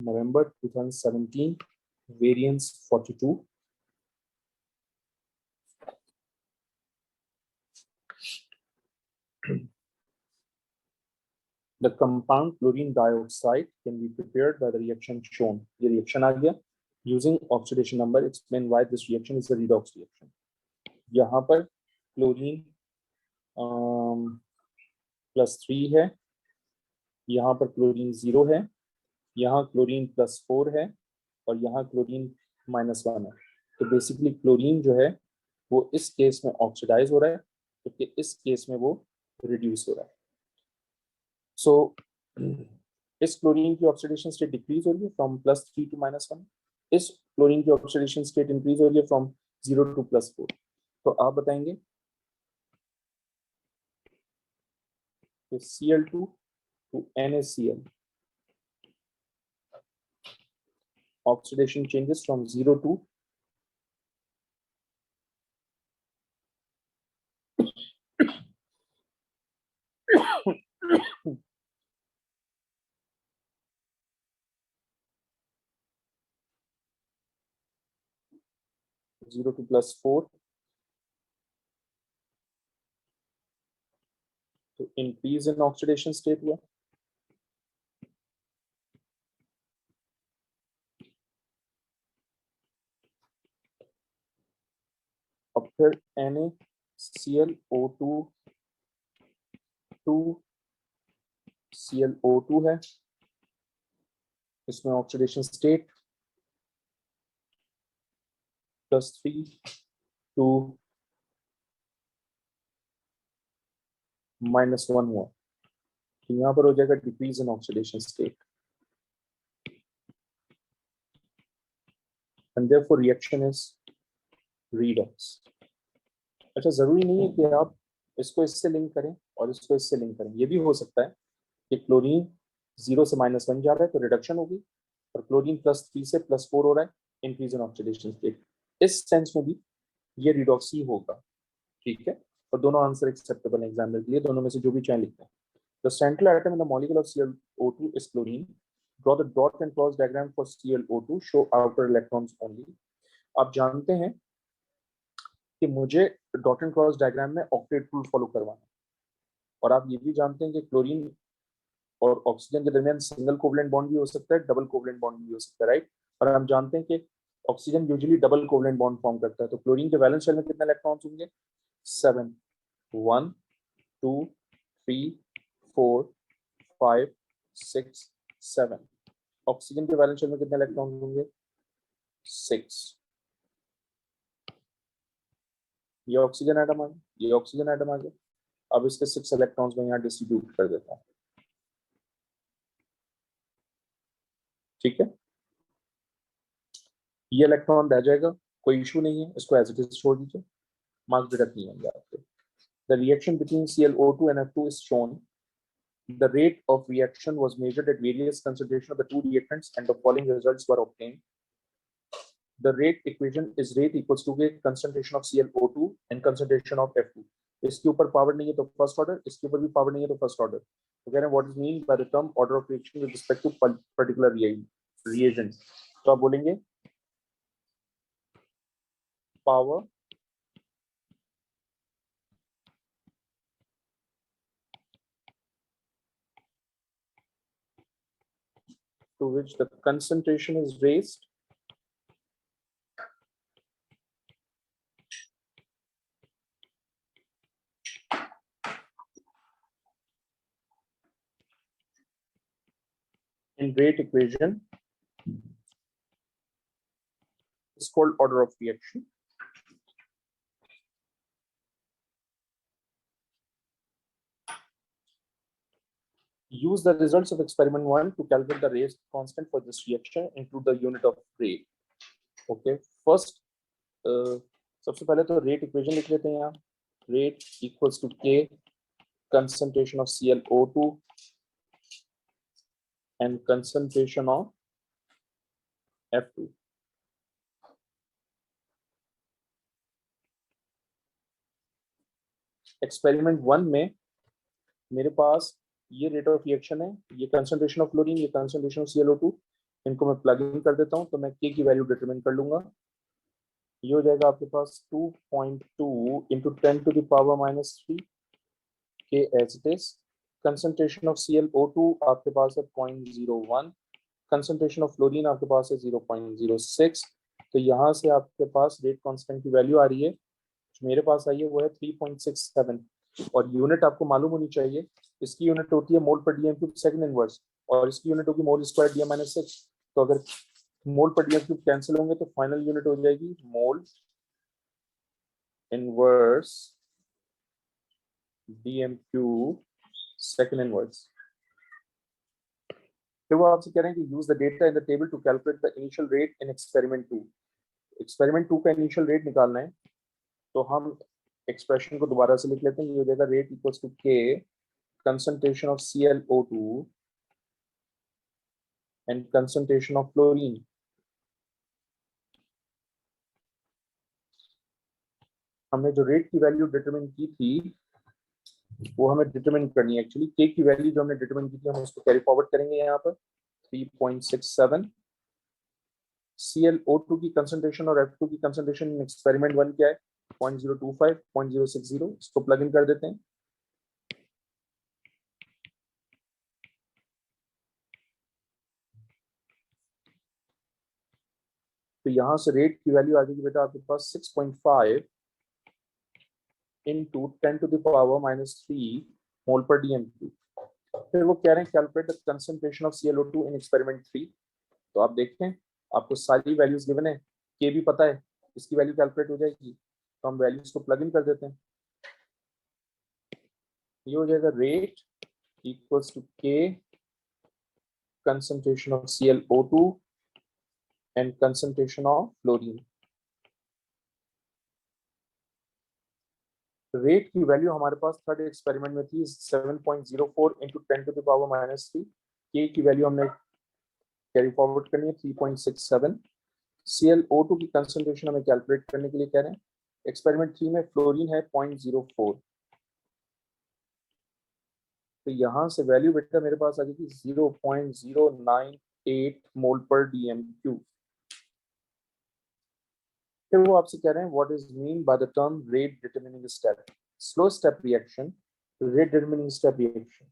November 2017, variance 42. The compound chlorine dioxide can be prepared by the reaction shown. ये reaction आ गया. Using oxidation number, explain why this reaction is a redox reaction. यहाँ पर chlorine +3 है, यहाँ पर chlorine 0 है, यहाँ chlorine +4 है और यहाँ chlorine -1 है. तो बेसिकली क्लोरीन जो है वो इस केस में ऑक्सीडाइज हो रहा है, क्योंकि इस केस में वो रिड्यूस हो रहा है. सो इस क्लोरीन की ऑक्सीडेशन स्टेट डिक्रीज हो रही है फ्रॉम +3 to -1. इस क्लोरीन की ऑक्सीडेशन स्टेट इंक्रीज हो रही है फ्रॉम 0 to +4. तो आप बताएंगे कि Cl2 to NaCl oxidation changes from 0 to 0 to +4 तो increase in oxidation state हुआ. अब फिर NaClO2 to ClO2 है, इसमें ऑक्सीडेशन स्टेट +3 to -1 हुआ. तो यहाँ पर हो जाएगा decrease in oxidation state and therefore reaction is redox. अच्छा, जरूरी नहीं है कि आप इसको इससे लिंक करें और इसको इससे लिंक करें. ये भी हो सकता है कि क्लोरीन 0 से -1 जा रहा है तो रिडक्शन होगी, और क्लोरीन +3 से +4 हो रहा है, इंक्रीज इन ऑक्सीडेशन स्टेट. इस सेंस में भी ये रिडॉक्स ही होगा. ठीक है, और दोनों आंसर एक्सेप्टेबल है एग्जामिनर के लिए, दोनों में से जो भी चाहे लिखते हैं. The central atom in the molecule of ClO2 is chlorine. Draw the dot and cross diagram for ClO2. Show outer electrons only. आप जानते हैं कि मुझे डॉट एंड क्रॉस डायग्राम में ऑक्टेट रूल फॉलो करवाना है, और आप ये भी जानते हैं कि क्लोरीन और ऑक्सीजन के दरमियान सिंगल कोवलेंट बॉन्ड भी हो सकता है, डबल कोवलेंट बॉन्ड भी हो सकता है, राइट. और हम जानते हैं कि oxygen usually double covalent bond form करता है. तो क्लोरीन के वैलेंस शेल में कितने इलेक्ट्रॉन्स होंगे? 7. 1 2 3 4 5 6 7. ऑक्सीजन के वैलेंस शेल में कितने इलेक्ट्रॉन्स होंगे? 6. ये ऑक्सीजन एटम आ गया, ये ऑक्सीजन एटम आ गया. अब इसके 6 इलेक्ट्रॉन्स में यहाँ डिस्ट्रीब्यूट कर देता हूँ. ठीक है, ये इलेक्ट्रॉन रह जाएगा, कोई इशू नहीं है, इसको एज इट इज छोड़ दीजिए, मार्क्स डिडक्ट नहीं होंगे आपके. The reaction between ClO2 and F2 is shown. The rate of reaction was measured at various concentration of the two reactants and the following results were obtained. The rate equation is rate equals to the concentration of ClO2 and concentration of F2. इसके ऊपर power नहीं है तो first order, इसके ऊपर भी power नहीं है तो फर्स्ट ऑर्डर. तो कह रहे हैं what is mean by the term order of reaction with respect to particular reagent. तो आप बोलेंगे power to which the concentration is raised in rate equation is called order of reaction. Use the results of experiment 1 to calculate the rate constant for this reaction into the unit of rate. Okay, first सबसे पहले तो rate equation लिख लेते हैं यहाँ. Rate equals to K concentration of ClO2 and concentration of F2. Experiment 1 में मेरे पास ये रेट ऑफ रिएक्शन है, ये कंसंट्रेशन ऑफ क्लोरीन, ये कंसंट्रेशन ऑफ ClO2. इनको मैं प्लग इन कर देता हूँ, तो मैं के की वैल्यू डिटरमिन कर लूंगा। ये हो जाएगा आपके पास 2.2 इंटू 10⁻³ के as it is. Concentration of ClO2 आपके पास है 0.01, कंसंट्रेशन ऑफ फ्लोरीन आपके पास है 0.06। तो यहाँ से आपके पास रेट कांस्टेंट की वैल्यू आ रही है, जो मेरे पास आई है वो है 3.67। और यूनिट आपको मालूम होनी चाहिए, इसकी यूनिट होती है मोल पर डीएम क्यूब सेकंड इनवर्स, और इसकी यूनिट होगी मोल स्क्वायर DM-6। तो अगर मोल पर डीएम क्यूब कैंसिल होंगे तो फाइनल यूनिट हो जाएगी mole inverse dm cube second inverse. फिर वो आपसे कह रहे हैं कि use the data in the table to calculate the initial rate in experiment 2। Experiment 2 का इनिशियल रेट निकालना है, तो हम एक्सप्रेशन को दोबारा से लिख लेते हैं। ये हो जाएगा रेट इक्वल्स टू के concentration of ClO2 and concentration of fluorine। हमने जो रेट की वैल्यू डिटरमिन की थी वो हमें डिटरमिन करनी है। एक्चुअली के की वैल्यू जो हमने डिटरमिन की थी हम उसको कैरी फॉरवर्ड करेंगे यहाँ पर 3.67। ClO2 की कंसंट्रेशन और F2 की कंसंट्रेशन इन एक्सपेरिमेंट 1 क्या है 0.025 0.060। इसको प्लग इन कर देते हैं। तो यहाँ से रेट की वैल्यू आ जाएगी बेटा आपके पास 6.5 इंटू 10⁻³ मोल पर डीएम क्यूब। फिर वो कह रहे हैं calculate the concentration of ClO2 in experiment 3। तो आप देखते हैं आपको सारी वैल्यूज गिवन है, के भी पता है, इसकी वैल्यू कैलकुलेट हो जाएगी, तो हम वैल्यूज को प्लग इन कर देते हैं। ये हो जाएगा रेट इक्वल्स टू के concentration of ClO2 and concentration of fluorine। Rate की वैल्यू हमारे पास थर्ड एक्सपेरिमेंट में थी 7.04 इंटू 10⁻³ के की वैल्यू हमने कैरी फॉरवर्ड करनी है 3.67। ClO2 की कंसंट्रेशन हमें कैलकुलेट करने के लिए कह रहे हैं। एक्सपेरिमेंट 3 में फ्लोरीन है 0.04, तो यहाँ से वैल्यू बेटा मेरे पास आ जाएगी 0.098 मोल पर डीएम क्यूब। फिर वो आपसे कह रहे हैं what is mean by the term rate determining step. Slow step reaction, rate determining step reaction.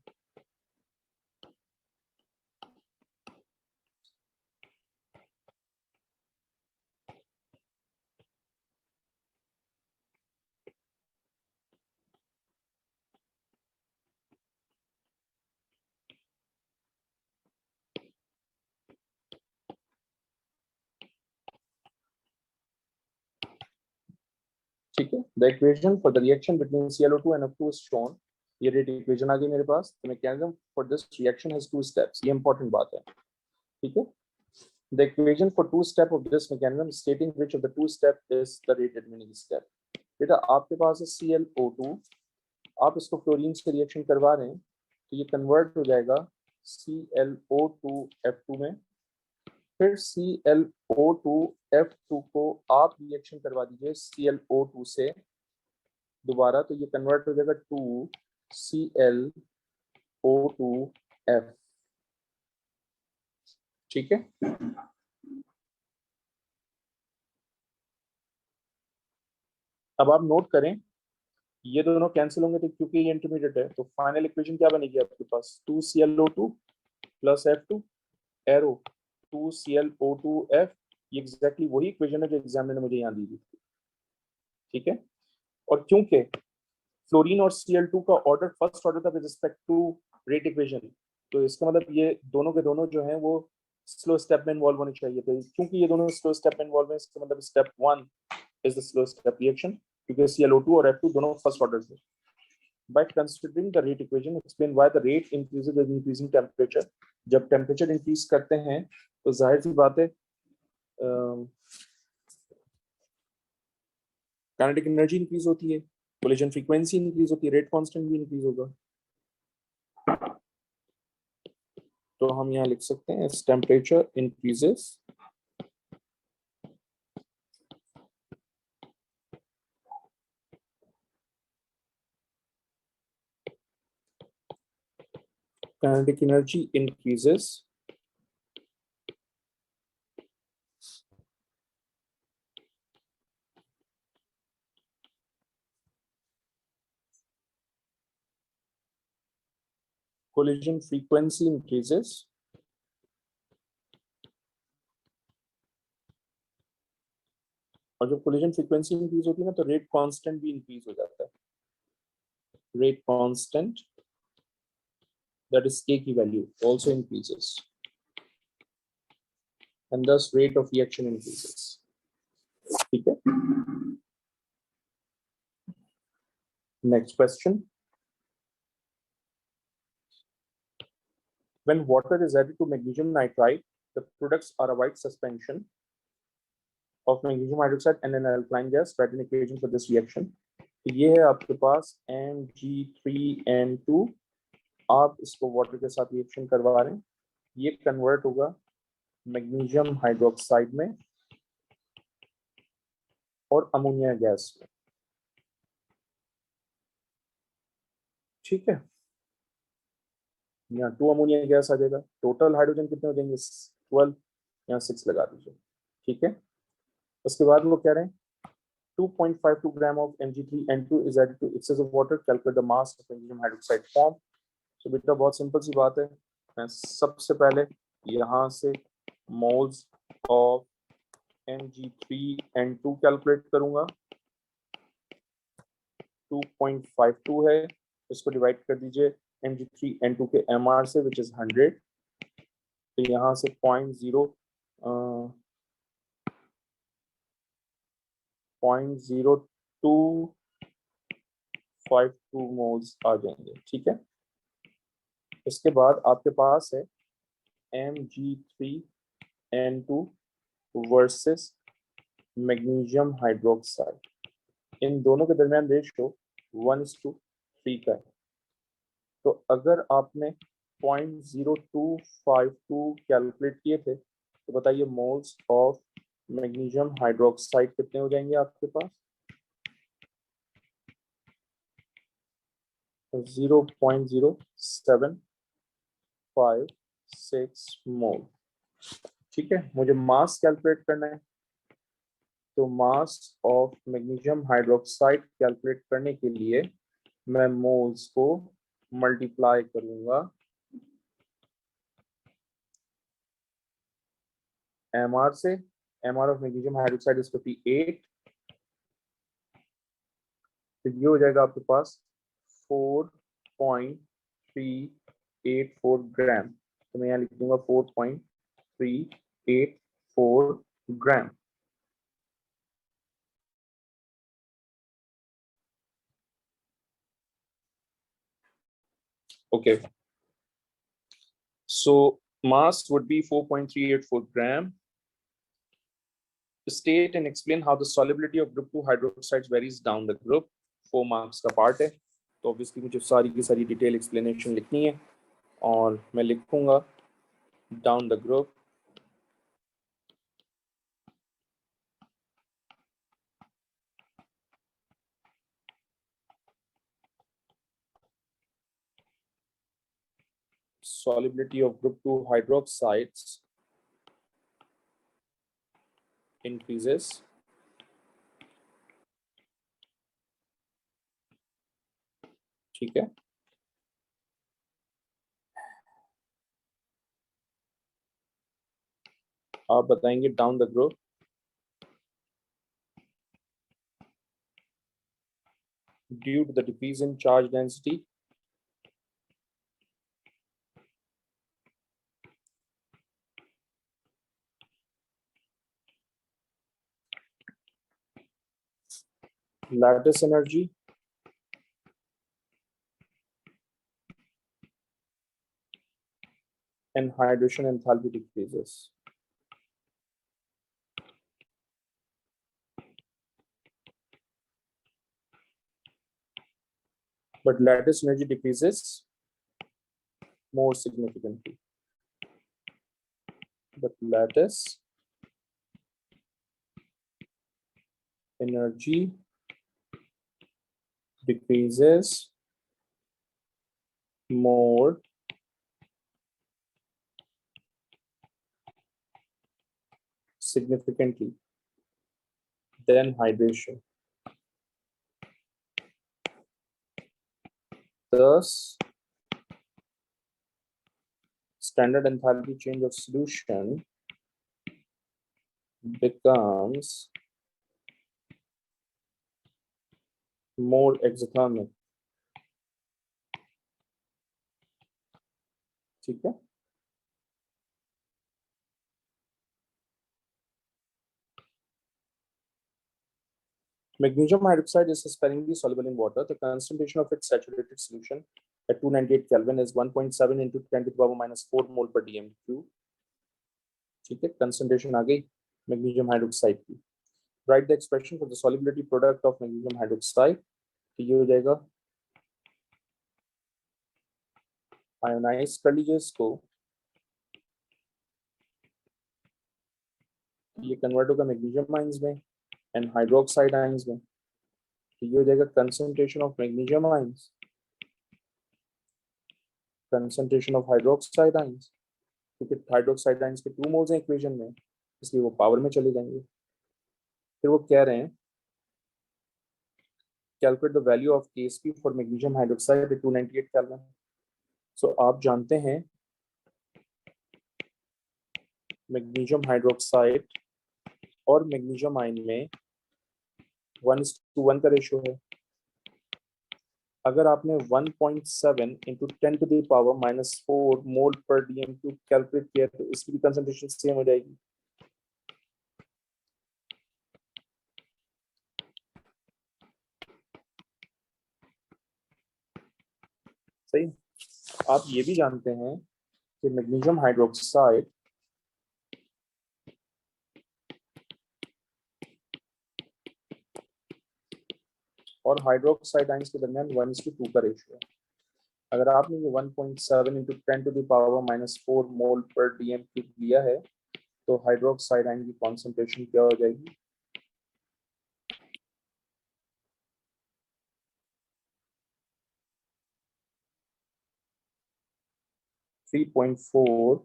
ठीक है, the equation for the reaction between ClO2 and F2 is shown. ये रेट इक्वेशन आ गई मेरे पास। The mechanism for this reaction has two steps, ये important बात है। ठीक है, the equation for two step of this mechanism stating which of the two step is the rate determining step. बेटा आपके पास है ClO2, आप इसको फ्लोरीन से रिएक्शन करवा रहे हैं, तो ये कन्वर्ट हो जाएगा ClO2F2 में। फिर ClO2F2 को आप रिएक्शन करवा दीजिए ClO2 से दोबारा, तो ये कन्वर्ट हो जाएगा टू ClO2F। ठीक है, अब आप नोट करें ये दोनों कैंसिल होंगे, तो क्योंकि ये इंटरमीडिएट है तो फाइनल इक्वेशन क्या बनेगी आपके पास 2ClO2 plus F2 arrow 2ClO2F। ये एग्जैक्टली वही इक्वेशन है जो एग्जामिनर ने मुझे यहाँ दी थी। ठीक है, और क्योंकि फ्लोरीन और Cl2 का ऑर्डर फर्स्ट ऑर्डर था with respect to rate equation, तो इसका मतलब ये दोनों के दोनों जो हैं वो स्लो स्टेप में इन्वॉल्व होने चाहिए थे। क्योंकि ये दोनों स्लो स्टेप में इन्वॉल्व हैं, इसका मतलब step 1 is the slow step reaction, क्योंकि ClO2 और F2 दोनों फर्स्ट ऑर्डर थे। By considering the rate equation, explain why the rate increases with increasing temperature। जब टेम्परेचर इंक्रीज करते हैं तो जाहिर सी बात है काइनेटिक एनर्जी इंक्रीज होती है, कोलिजन फ्रीक्वेंसी इंक्रीज होती है, रेट कांस्टेंट भी इंक्रीज होगा। तो हम यहाँ लिख सकते हैं as temperature increases kinetic energy increases collision frequency increases, और जब collision frequency increase होती है ना तो rate constant भी increase हो जाता है. Rate constant, that is K की value, also increases, and thus rate of reaction increases. ठीक है. Next question. When water is added to magnesium nitride, the products are a white suspension of magnesium hydroxide and an alkaline gas. Write an equation for this reaction. ये है आपके पास Mg3N2. आप इसको water के साथ reaction करवा रहे हैं. ये कन्वर्ट होगा मैग्नीशियम हाइड्रोक्साइड में और अमोनिया गैस में. ठीक है. यहाँ 2 अमोनिया गैस आ जाएगा. टोटल हाइड्रोजन कितने हो जाएंगे? 12. यहाँ 6 लगा दीजिए. ठीक है. उसके बाद वो कह रहे हैं 2.52 gram of Mg3N2 is added to excess of water. Calculate the mass of magnesium hydroxide form. तो बेटा बहुत सिंपल सी बात है. मैं सबसे पहले यहाँ से मोल्स ऑफ Mg3N2 कैलकुलेट करूंगा. 2.52 है. इसको डिवाइड कर दीजिए Mg3N2 के MR से, विच इज 100. तो यहाँ से 0.0252 मोल्स आ जाएंगे. ठीक है. इसके बाद आपके पास है Mg3N2 वर्सेस मैग्नीशियम हाइड्रोक्साइड. इन दोनों के दरमियान रेशियो 1:3 का है. तो अगर आपने 0.0252 कैलकुलेट किए थे तो बताइए मोल्स ऑफ मैग्नीशियम हाइड्रोक्साइड कितने हो जाएंगे आपके पास? 0.0756 मोल. ठीक है. मुझे मास कैलकुलेट करना है. तो mass of magnesium hydroxide calculate करने के लिए मैं मोल्स को मल्टीप्लाई करूंगा MR से. MR of magnesium hydroxide is 58. तो ये हो जाएगा आपके पास 4.384 ग्राम. तो मैं यहाँ लिख दूंगा 4.384 ग्राम. Okay. So mass would be 4.384 gram. State and explain how the solubility of group 2 hydroxides varies down the group. 4 marks का part है. तो obviously मुझे सारी की सारी डिटेल एक्सप्लेनेशन लिखनी है और मैं लिखूंगा down the group. Solubility of group 2 hydroxides increases ठीक है. आप बताएंगे down the group due to the decrease in charge density lattice energy and hydration enthalpy decreases. But lattice energy decreases more significantly. But lattice energy decreases more significantly than hydration. Thus, standard enthalpy change of solution becomes more exothermic. ठीक है, magnesium hydroxide is sparingly soluble in water. The concentration of its saturated solution at 298 Kelvin is 1.7 into 10 to the power minus 4 mole per dm3. ठीक है, concentration आ गई magnesium hydroxide की. Write the expression for the solubility product of magnesium hydroxide. तो ये हो जाएगा, ionise कर लीजिए इसको, ये कन्वर्ट होगा मैग्नीशियम आयंस में एंड हाइड्रोक्साइड आयंस में. तो ये हो जाएगा concentration of magnesium ions, concentration of hydroxide ions, क्योंकि हाइड्रोक्साइड आयंस के 2 मोल्स हैं इक्वेशन में, इसलिए वो पावर में चले जाएंगे. फिर वो कह रहे हैं calculate the value of Ksp for magnesium hydroxide at 298 kelvin. So आप जानते हैं मैग्नीशियम हाइड्रोक्साइड और मैग्नीशियम आयन में 1:1 का रेशियो है. अगर आपने 1.7 into 10 to the power minus 4 mole पर dm³ कैलकुलेट किया तो इसकी भी कंसंट्रेशन सेम हो जाएगी. सही. आप ये भी जानते हैं कि मैग्नीशियम हाइड्रोक्साइड और हाइड्रोक्साइड आयंस के दरमियान 1:2 का रेशियो है. अगर आपने ये 1.7 into 10 to the power minus 4 mole पर dm³ लिया है तो हाइड्रोक्साइड आयन की कॉन्सेंट्रेशन क्या हो जाएगी, 3.4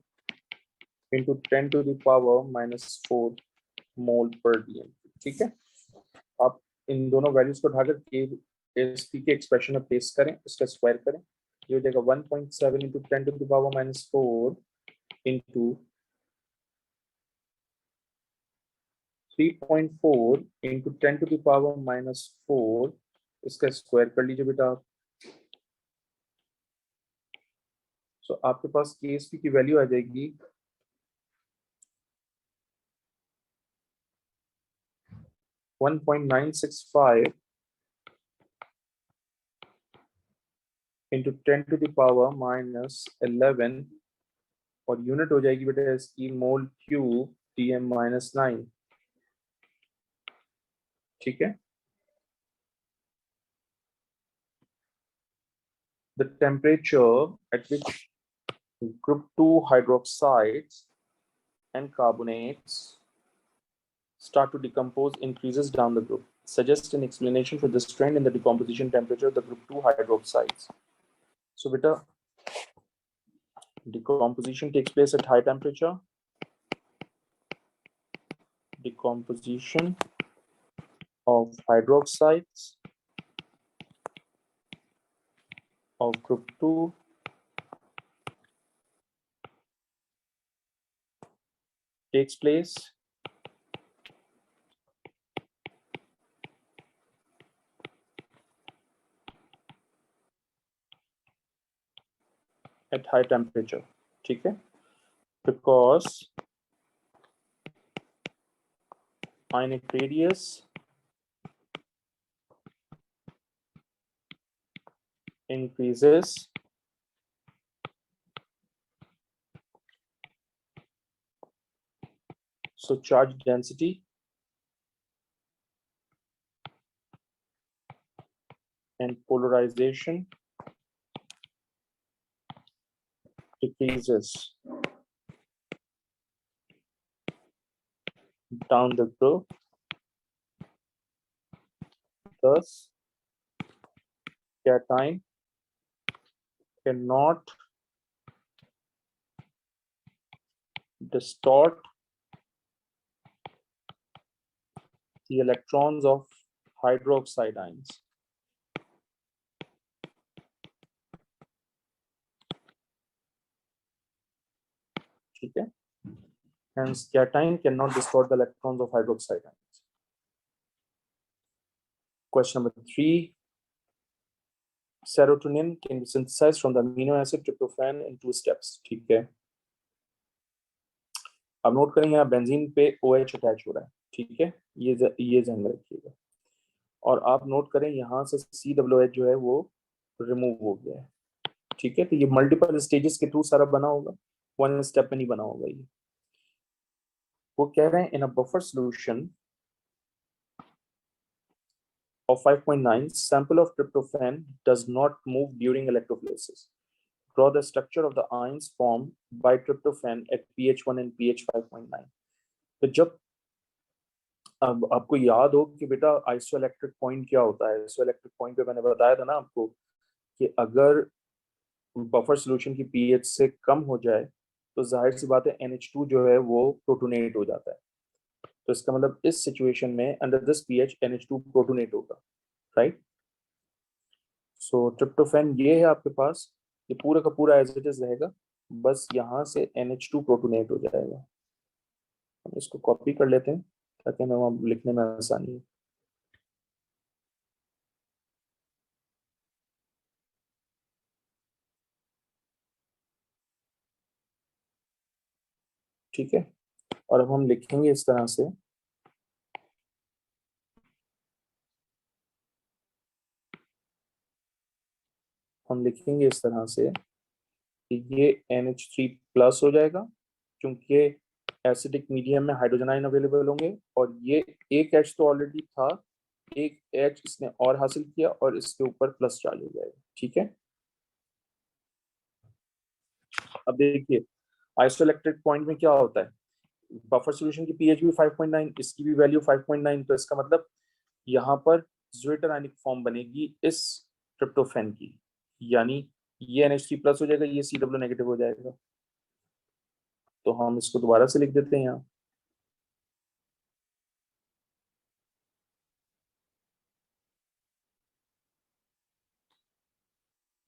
into 10 to the power minus 4 mole पर dm³. ठीक है, आप इन दोनों वैल्यूज को उठाकर Ksp के एक्सप्रेशन में प्लेस करें, इसका स्क्वायर करें. ये हो जाएगा 1.7 into 10 to the power minus 4 into 3.4 into 10 to the power minus 4, इसका स्क्वायर कर लीजिए बेटा आप. सो आपके पास Ksp की वैल्यू आ जाएगी 1.965 into 10 to the power minus 11 और यूनिट हो जाएगी बेटा इसकी मोल क्यूब Tm-9. ठीक है, the temperature at which group 2 hydroxides and carbonates start to decompose increases down the group. Suggest an explanation for this trend in the decomposition temperature of the group 2 hydroxides. So beta, decomposition takes place at high temperature. Decomposition of hydroxides of group 2 takes place at high temperature. ठीक है, because ionic radius increases so charge density and polarization decreases down the group. Thus, cation cannot distort the electrons of hydroxide ions. ठीक है। Hence cation cannot distort the electrons of hydroxide ions. Question number 3. Serotonin can be synthesized from the amino acid tryptophan in 2 steps. ठीक है, अब note करें यहाँ benzene पे OH attach हो रहा है, ठीक है, ये ध्यान में रखिएगा। और आप नोट करें यहाँ से COOH जो है वो रिमूव हो गया है, ठीक है। तो ये मल्टीपल स्टेजेस के थ्रू सारा बना होगा, वन स्टेप में नहीं बना होगा ये। वो कह रहे हैं in a buffer solution of 5.9 sample of tryptophan does not move during electrophoresis. Draw the structure of the ions formed by tryptophan at pH 1 and pH 5.9. तो जब अब आपको याद हो कि बेटा आइसोइलेक्ट्रिक पॉइंट क्या होता है, आइसोइलेक्ट्रिक पॉइंट पे मैंने बताया था ना आपको कि अगर बफर सॉल्यूशन की पीएच से कम हो जाए तो जाहिर सी बात है NH2 जो है वो प्रोटोनेट हो जाता है। तो इसका मतलब इस सिचुएशन में under this pH NH2 protonate होगा, राइट। सो ट्रिप्टोफैन ये है आपके पास, ये पूरा का पूरा एज इट इज रहेगा, बस यहाँ से NH2 प्रोटोनेट हो जाएगा। हम इसको कॉपी कर लेते हैं ताकि हमें वहाँ लिखने में आसानी हो। ठीक है, और अब हम लिखेंगे इस तरह से, हम लिखेंगे इस तरह से कि ये NH3 प्लस हो जाएगा क्योंकि एसिडिक मीडियम में हाइड्रोजन आयन अवेलेबल होंगे, और ये एक H तो ऑलरेडी था, एक H इसने और हासिल किया और इसके ऊपर प्लस चार्ज हो जाएगा, ठीक है। अब देखिए आइसोइलेक्ट्रिक पॉइंट में क्या होता है, बफर सॉल्यूशन की पीएच भी 5.9, इसकी भी वैल्यू 5.9, तो इसका मतलब यहाँ पर ज्वेटर आयनिक फॉर्म बनेगी इस ट्रिप्टोफैन की, यानी ये NH3 प्लस हो जाएगा, ये CW नेगेटिव हो जाएगा। तो हम इसको दोबारा से लिख देते हैं यहाँ,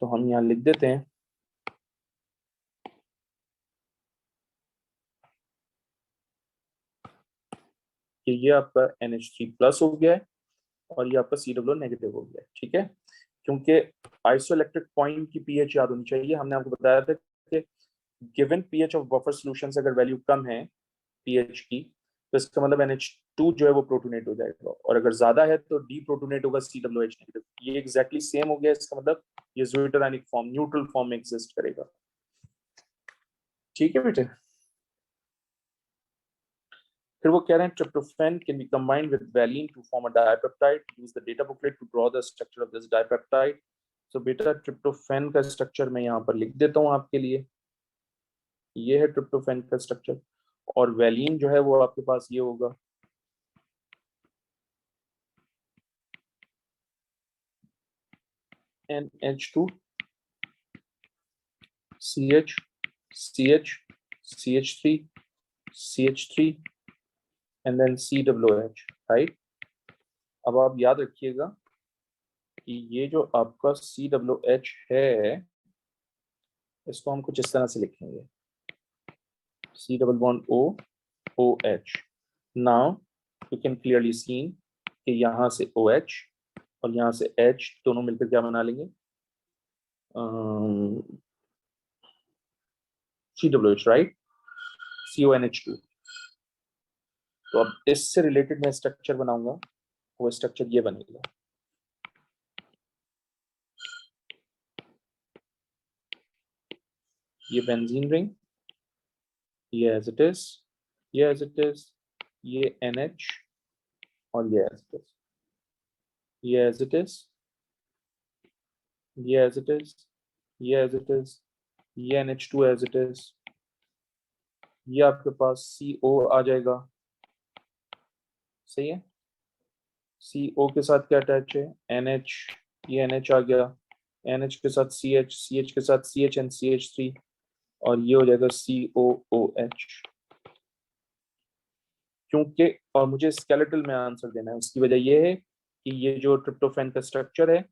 तो हम यहाँ लिख देते हैं कि ये आपका NH3 प्लस हो गया है और ये आपका CW नेगेटिव हो गया है, ठीक है। क्योंकि आइसोइलेक्ट्रिक पॉइंट की पीएच याद होनी चाहिए, हमने आपको बताया था कि given pH of buffer solution से अगर वैल्यू कम है पीएच की तो इसका मतलब NH2 जो है वो प्रोटोनेट हो जाएगा, और अगर ज्यादा है तो डी प्रोटोनेट होगा COH नेगेटिव। ये एग्जैक्टली सेम हो गया, इसका मतलब ये zwitterionic form neutral form में एग्जिस्ट करेगा, ठीक है बेटे। फिर वो कह रहे हैं tryptophan can be combined with valine to form a dipeptide, use the data booklet to draw the structure of this dipeptide. So बेटा ट्रिप्टोफैन का स्ट्रक्चर मैं यहाँ पर लिख देता हूँ आपके लिए, ये है ट्रिप्टोफैन का स्ट्रक्चर, और वैलिन जो है वो आपके पास ये होगा, NH2 CH CH CH3 CH3 and then COOH, right. अब आप याद रखिएगा कि ये जो आपका COOH है इसको हम कुछ इस तरह से लिखेंगे, C double bond O OH। Now you can clearly see कि यहाँ से OH और यहाँ से H दोनों मिलकर क्या बना लेंगे, COOH, राइट, CONH2। तो अब इससे रिलेटेड मैं स्ट्रक्चर बनाऊंगा, वो स्ट्रक्चर ये बनेगा, ये बेंजीन रिंग, ये एज इट इज, ये एज इट इज, ये NH और ये एज इट इज, ये एज इट इज, ये एज इट इज, ये एज इट इज, ये NH2 एज इट इज, ये आपके पास CO आ जाएगा, सही है। CO के साथ क्या अटैच है, NH, ये NH आ गया, NH के साथ CH, CH के साथ CH एंड CH3, और ये हो जाएगा COOH। क्योंकि और मुझे स्केलेटल में आंसर देना है, उसकी वजह ये है कि ये जो ट्रिप्टोफैन का स्ट्रक्चर है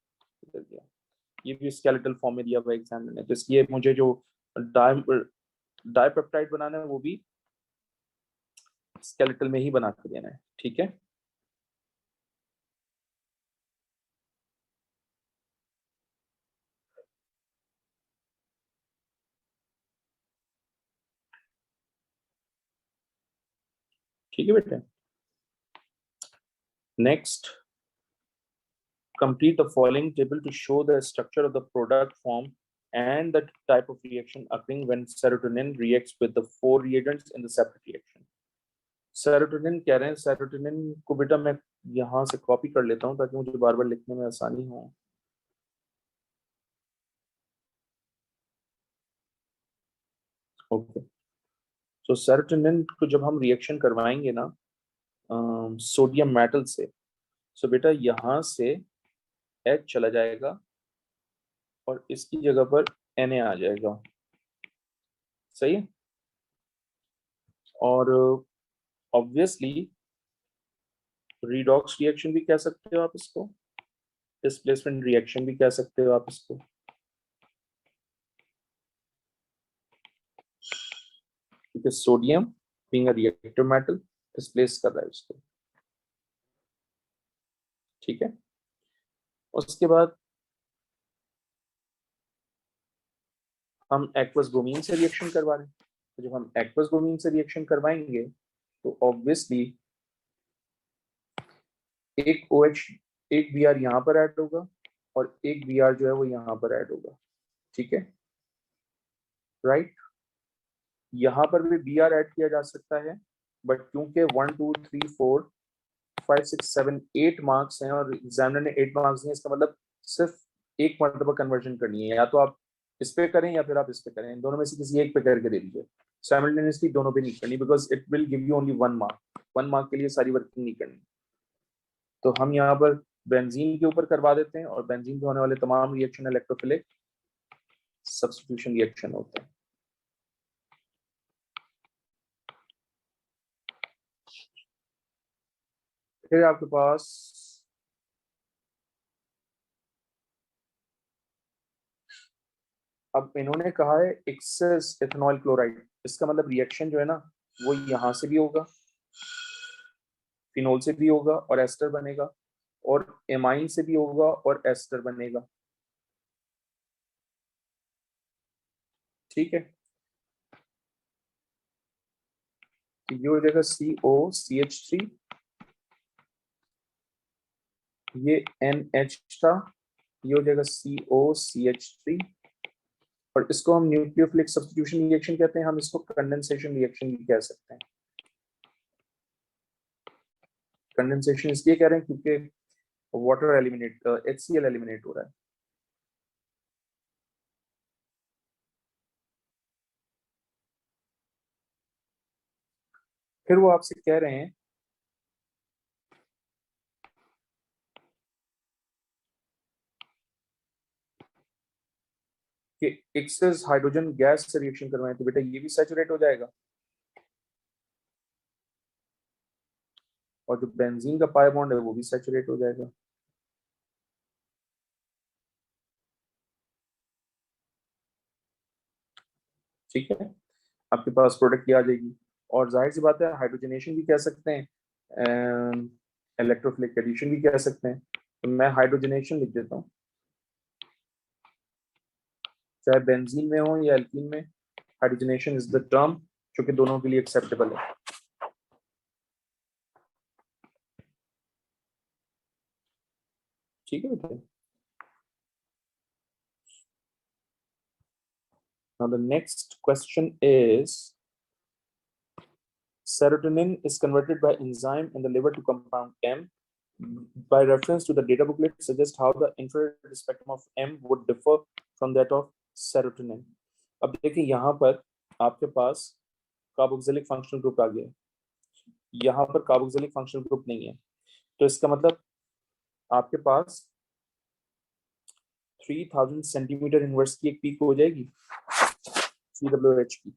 ये भी स्केलेटल फॉर्म में दिया हुआ एग्जाम में, तो इसलिए मुझे जो डाइपेप्टाइड बनाना है वो भी स्केलेटल में ही बना के देना है, ठीक है। ठीक है बेटे। Next, complete the following table to show the structure of the product form and the type of reaction occurring when serotonin reacts with the four reagents in the separate reaction. Serotonin कह रहे हैं, serotonin को बेटा मैं यहाँ से copy कर लेता हूँ ताकि मुझे बार बार लिखने में आसानी हो। ओके, तो सेरोटोनिन को जब हम रिएक्शन करवाएंगे ना सोडियम मेटल से, सो बेटा यहाँ से H चला जाएगा और इसकी जगह पर Na आ जाएगा, सही है। और ऑब्वियसली रीडॉक्स रिएक्शन भी कह सकते हो आप इसको, डिस्प्लेसमेंट रिएक्शन भी कह सकते हो आप इसको, क्योंकि sodium being a reactive metal displace कर रहा है उसको, ठीक है। उसके बाद हम एक्वस ब्रोमीन से रिएक्शन करवा रहे हैं, तो जब हम एक्वस ब्रोमीन से रिएक्शन करवाएंगे तो ऑब्वियसली एक OH एक Br यहाँ पर ऐड होगा और एक Br जो है वो यहाँ पर ऐड होगा, ठीक है, राइट। यहाँ पर भी Br ऐड किया जा सकता है, बट क्योंकि 1 2 3 4 5 6 7 8 मार्क्स हैं और एग्जामिनर ने 8 मार्क्स दिए, इसका मतलब सिर्फ एक मरतबा कन्वर्जन करनी है, या तो आप इस पे करें या फिर आप इस पे करें, इन दोनों में से किसी एक पे करके दे दीजिए। साइमल्टेनियसली दोनों पे नहीं करनी, because it will give you only 1 mark, 1 mark के लिए सारी वर्किंग नहीं करनी। तो हम यहाँ पर बेंजीन के ऊपर करवा देते हैं और बेंजीन पे होने वाले तमाम रिएक्शन इलेक्ट्रोफिलिक सब्स्टिट्यूशन रिएक्शन होते हैं। फिर आपके पास अब इन्होंने कहा है एक्सेस इथेनॉल क्लोराइड, इसका मतलब रिएक्शन जो है ना वो यहां से भी होगा, फिनोल से भी होगा और एस्टर बनेगा, और एमाइन से भी होगा और एस्टर बनेगा, ठीक है। तो ये हो जाएगा COCH3, ये NH था, ये हो जाएगा COCH3, और इसको हम न्यूक्लियोफिलिक सब्स्टिट्यूशन रिएक्शन कहते हैं, हम इसको कंडेंसेशन रिएक्शन भी कह सकते हैं। कंडेंसेशन इसलिए कह रहे हैं क्योंकि वाटर एलिमिनेट HCl एलिमिनेट हो रहा है। फिर वो आपसे कह रहे हैं कि एक्सेस हाइड्रोजन गैस से रिएक्शन करवाएं, तो बेटा ये भी सैचुरेट हो जाएगा, और जो बेंजीन का पाई बॉन्ड है वो भी सैचुरेट हो जाएगा। ठीक है, आपके पास प्रोडक्ट आ जाएगी, और जाहिर सी बात है हाइड्रोजनेशन भी कह सकते हैं, इलेक्ट्रोफिलिक एडिशन भी कह सकते हैं, तो मैं हाइड्रोजनेशन लिख देता हूँ, चाहे बेंजीन में हो या एल्कीन में, हाइड्रोजनेशन इज द टर्म जो कि दोनों के लिए एक्सेप्टेबल है। ठीक है बेटा। Now the next question is, serotonin is converted by enzyme in the liver to compound M. By reference to the data booklet, suggest how the infrared spectrum of M would differ from that of serotonin. अब देखिए यहाँ पर आपके पास carboxylic functional group आ गया, यहाँ पर carboxylic functional group नहीं है, तो इसका मतलब आपके पास 3000 सेंटीमीटर इनवर्स की एक पीक हो जाएगी CWH की।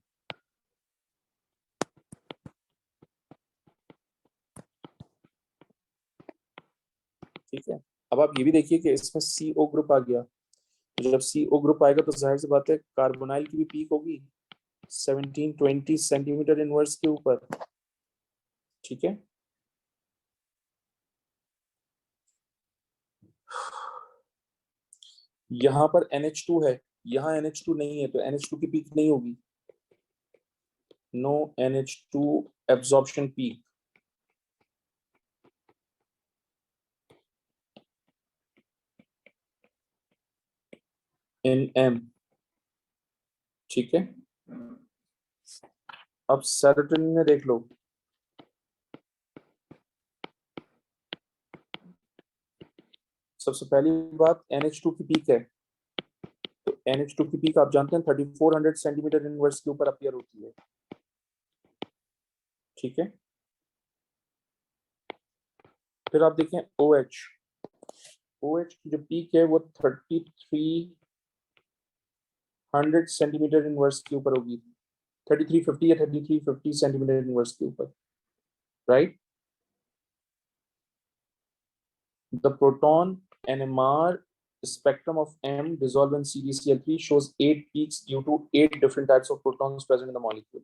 ठीक है, अब आप ये भी देखिए कि इसमें CO ग्रुप आ गया, तो जब CO ग्रुप आएगा तो जाहिर सी बात है कार्बोनाइल की भी पीक होगी 1720 सेंटीमीटर इनवर्स के ऊपर। ठीक है, यहाँ पर NH2 है, यहाँ NH2 नहीं है, तो NH2 की पीक नहीं होगी, नो NH2 एब्जॉर्प्शन पीक। इन M, ठीक है। अब सेरोटोनिन में देख लो, सबसे पहली बात NH2 की पीक है, तो NH2 की पीक आप जानते हैं 3400 सेंटीमीटर इनवर्स के ऊपर अपीयर होती है। ठीक है, फिर आप देखें OH, OH की जो पीक है वो 3300 सेंटीमीटर इनवर्स के ऊपर होगी, 3350 या 3350 सेंटीमीटर इनवर्स के ऊपर, right. The proton NMR spectrum of M dissolved in CdCl3 shows 8 peaks due to 8 different types of protons present in the molecule.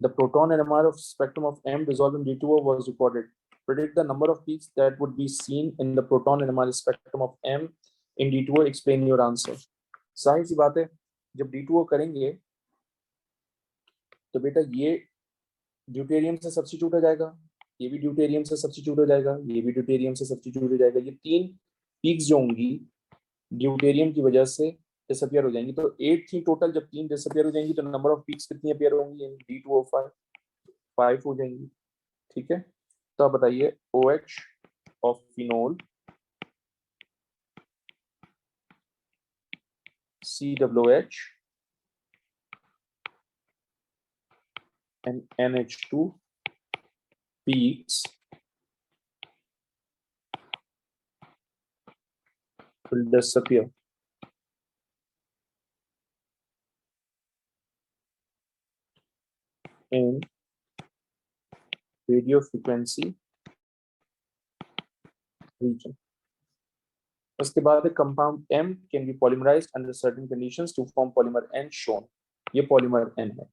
The proton NMR of spectrum of M dissolved in D2O was recorded. Predict the number of peaks that would be seen in the proton NMR spectrum of M in D2O. Explain your answer. जाहिर सी बात है, जब D2O करेंगे तो बेटा ये deuterium से substitute हो जाएगा, ये भी ड्यूटेरियम से सब्स्टिट्यूट हो जाएगा, ये भी ड्यूटेरियम से सब्स्टिट्यूट हो जाएगा। ये 3 पीक्स जो होंगी ड्यूटेरियम की वजह से डिसअपियर हो जाएंगी, तो 8 थी टोटल, जब 3 डिसअपियर हो जाएंगी तो नंबर ऑफ पीक्स कितनी अपीयर होंगी? D2O5 5 हो जाएंगी। ठीक है, तो आप बताइए OH of phenol, COOH and NH2 peaks will disappear in radio frequency region. उसके बाद compound M can be polymerized under certain conditions to form polymer N shown. ये polymer N है।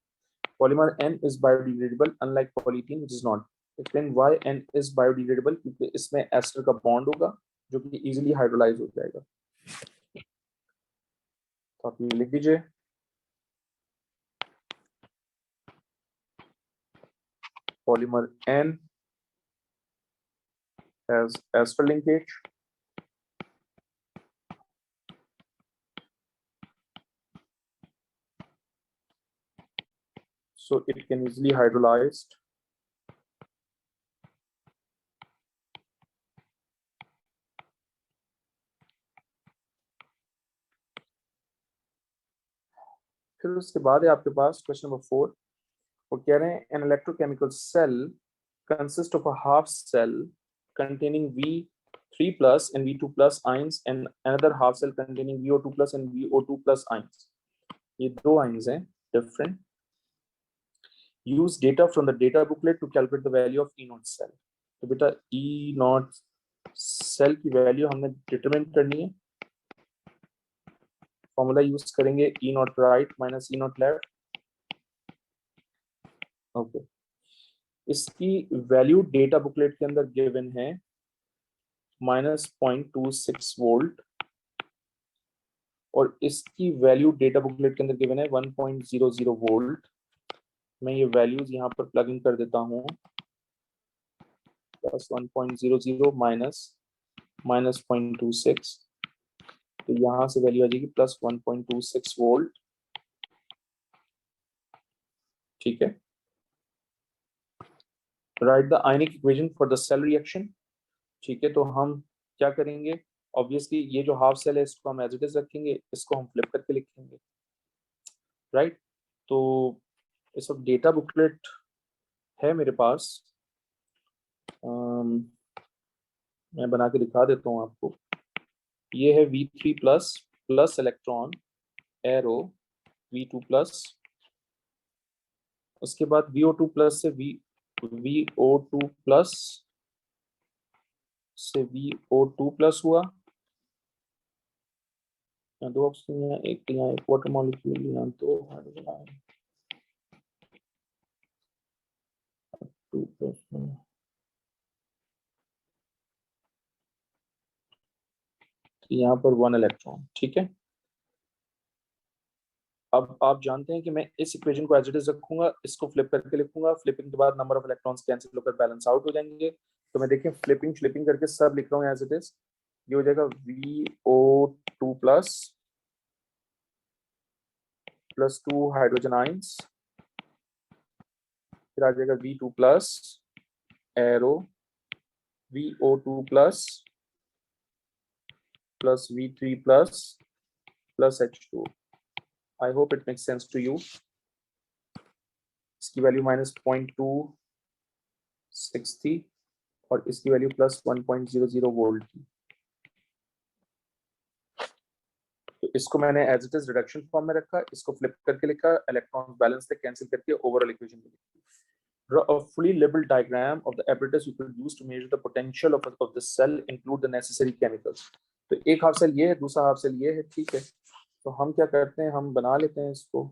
Polymer N is biodegradable unlike polyethylene which is not. Explain why N is biodegradable, क्योंकि इसमें ester का bond होगा जो कि easily hydrolyse हो जाएगा। तो आप ये लिख दीजिए, polymer N has ester linkage so it can easily hydrolyzed फिर उसके बाद है आपके पास क्वेश्चन नंबर 4, वो कह रहे हैं an electrochemical cell consists of a half cell containing V3 plus and V2 plus ions and another half cell containing VO2 plus and VO2 plus ions. ये 2 ions हैं different. Use data from the data booklet to calculate the value of E0 cell. तो बेटा E0 cell की value हमने determine करनी है, formula use करेंगे E0 right minus E0 left. Okay, इसकी वैल्यू डेटा बुकलेट के अंदर गिवन है -0.26 वोल्ट और इसकी वैल्यू डेटा बुकलेट के अंदर गिवन है 1.00 वोल्ट। मैं ये वैल्यूज यहाँ पर प्लग इन कर देता हूँ, प्लस 1.00 माइनस -0.26, तो यहाँ से वैल्यू आ जाएगी प्लस 1.26 वोल्ट। ठीक है, write the ionic equation for the cell reaction. ठीक है, तो हम क्या करेंगे, ऑब्वियसली ये जो हाफ सेल है इसको हम एज इट इज रखेंगे, इसको हम फ्लिप करके लिखेंगे, राइट। तो इस वक्त डेटा बुकलेट है मेरे पास, मैं बना के दिखा देता हूँ आपको। ये है V3 plus plus electron arrow V2 plus, उसके बाद VO2 प्लस से VO2 प्लस से VO2 प्लस हुआ, यहाँ दो ऑक्सीजन, यहाँ एक वाटर मॉलिक्यूल, यहाँ दो हाइड्रोजन आयन, 2+1, यहाँ पर 1 इलेक्ट्रॉन। ठीक है, अब आप जानते हैं कि मैं इस इक्वेशन को एज इट इज रखूंगा, इसको फ्लिप करके लिखूंगा, फ्लिपिंग के बाद नंबर ऑफ इलेक्ट्रॉन्स कैंसिल होकर बैलेंस आउट हो जाएंगे। तो मैं देखिए फ्लिपिंग फ्लिपिंग करके सब लिख रहा हूँ एज इट इज। ये हो जाएगा VO2 प्लस 2 हाइड्रोजन आइंस, फिर आ जाएगा V2 plus arrow VO2 plus V3 plus H2। I hope it makes sense to you. इसकी वैल्यू -0.26 थी और इसकी वैल्यू +1.00 वोल्ट थी। तो इसको मैंने as it is reduction form में रखा, इसको फ्लिप करके लिखा, इलेक्ट्रॉन बैलेंस से कैंसिल करके ओवरऑल इक्वेशन में लिखी। Draw a fully labeled diagram of the apparatus you could use to measure the potential of the cell, include the necessary chemicals। तो एक हाफ सेल ये है, दूसरा हाफ सेल ये है। ठीक है, तो हम क्या करते हैं, हम बना लेते हैं इसको।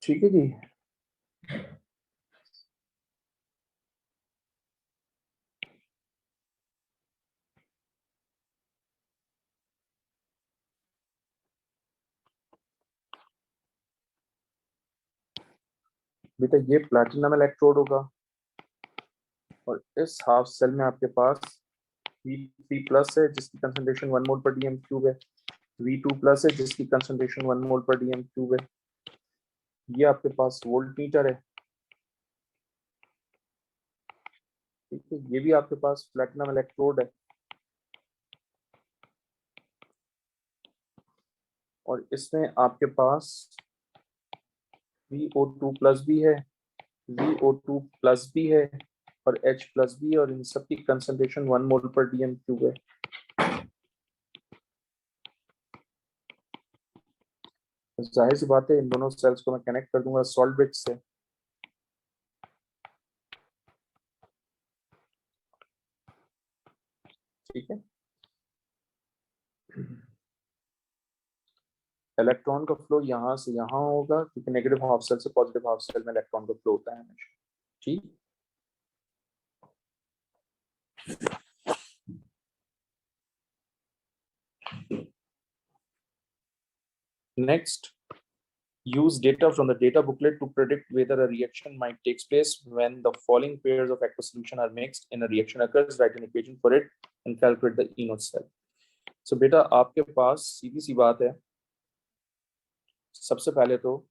ठीक है जी, बेटा ये प्लैटिनम इलेक्ट्रोड होगा और इस हाफ सेल में आपके पास V3 प्लस है जिसकी कंसंट्रेशन 1 मोल पर डीएम क्यूब है, V2 प्लस है जिसकी कंसंट्रेशन 1 मोल पर डीएम क्यूब है। ये आपके पास वोल्ट मीटर है। ठीक है, ये भी आपके पास प्लैटिनम इलेक्ट्रोड है और इसमें आपके पास VO2 प्लस भी है, VO2 प्लस भी है और H प्लस भी है और इन सब की कंसंट्रेशन 1 मोल पर डीएम क्यूब है। जाहिर सी बात है इन दोनों सेल्स को मैं कनेक्ट कर दूंगा सॉल्ट ब्रिज से। ठीक है, इलेक्ट्रॉन का फ्लो यहाँ से यहाँ होगा क्योंकि नेगेटिव हाफ सेल से पॉजिटिव हाफ सेल में इलेक्ट्रॉन का फ्लो होता है हमेशा। ठीक, next, use data from the data booklet to predict whether a reaction might take place when the following pairs of aqueous solution are mixed in a reaction occurs, write an equation for it and calculate the E naught cell। So बेटा आपके पास सीधी सी बात है, सबसे पहले तो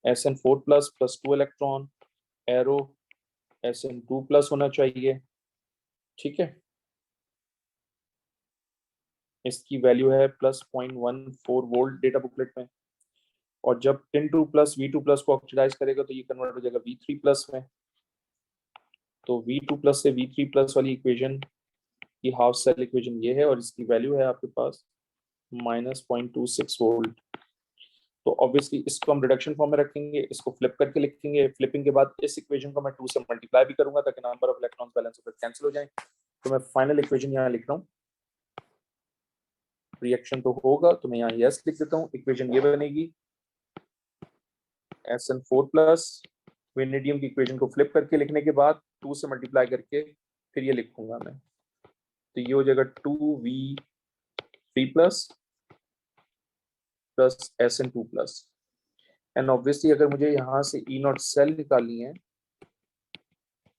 SN4 plus plus 2 electron, arrow SN2 plus होना चाहिए। ठीक है, इसकी वैल्यू है +0.14 वोल्ट डेटा बुकलेट में और जब Tin2 प्लस V2 प्लस को ऑक्सीडाइज करेगा तो ये कन्वर्ट हो जाएगा V3 प्लस में। तो V2 प्लस से V3 प्लस वाली इक्वेशन की हाफ सेल इक्वेशन ये है और इसकी वैल्यू है आपके पास -0.26 वोल्ट। तो ऑब्वियसली इसको हम रिडक्शन फॉर्म में रखेंगे, इसको फ्लिप करके लिखेंगे, फ्लिपिंग के बाद इस इक्वेशन को मैं 2 से मल्टीप्लाई भी करूंगा ताकि नंबर ऑफ इलेक्ट्रॉन्स बैलेंस होकर कैंसिल हो जाए। तो मैं फाइनल इक्वेशन यहाँ लिख रहा हूँ, रिएक्शन तो होगा तो मैं यहाँ यस लिख देता हूँ। इक्वेशन ये बनेगी SN4 प्लस वेनेडियम की इक्वेशन को फ्लिप करके लिखने के बाद 2 से मल्टीप्लाई करके फिर ये लिखूंगा मैं, तो ये हो जाएगा 2V3 plus plus SN2 plus. And obviously अगर मुझे यहाँ से E नॉट सेल निकालनी है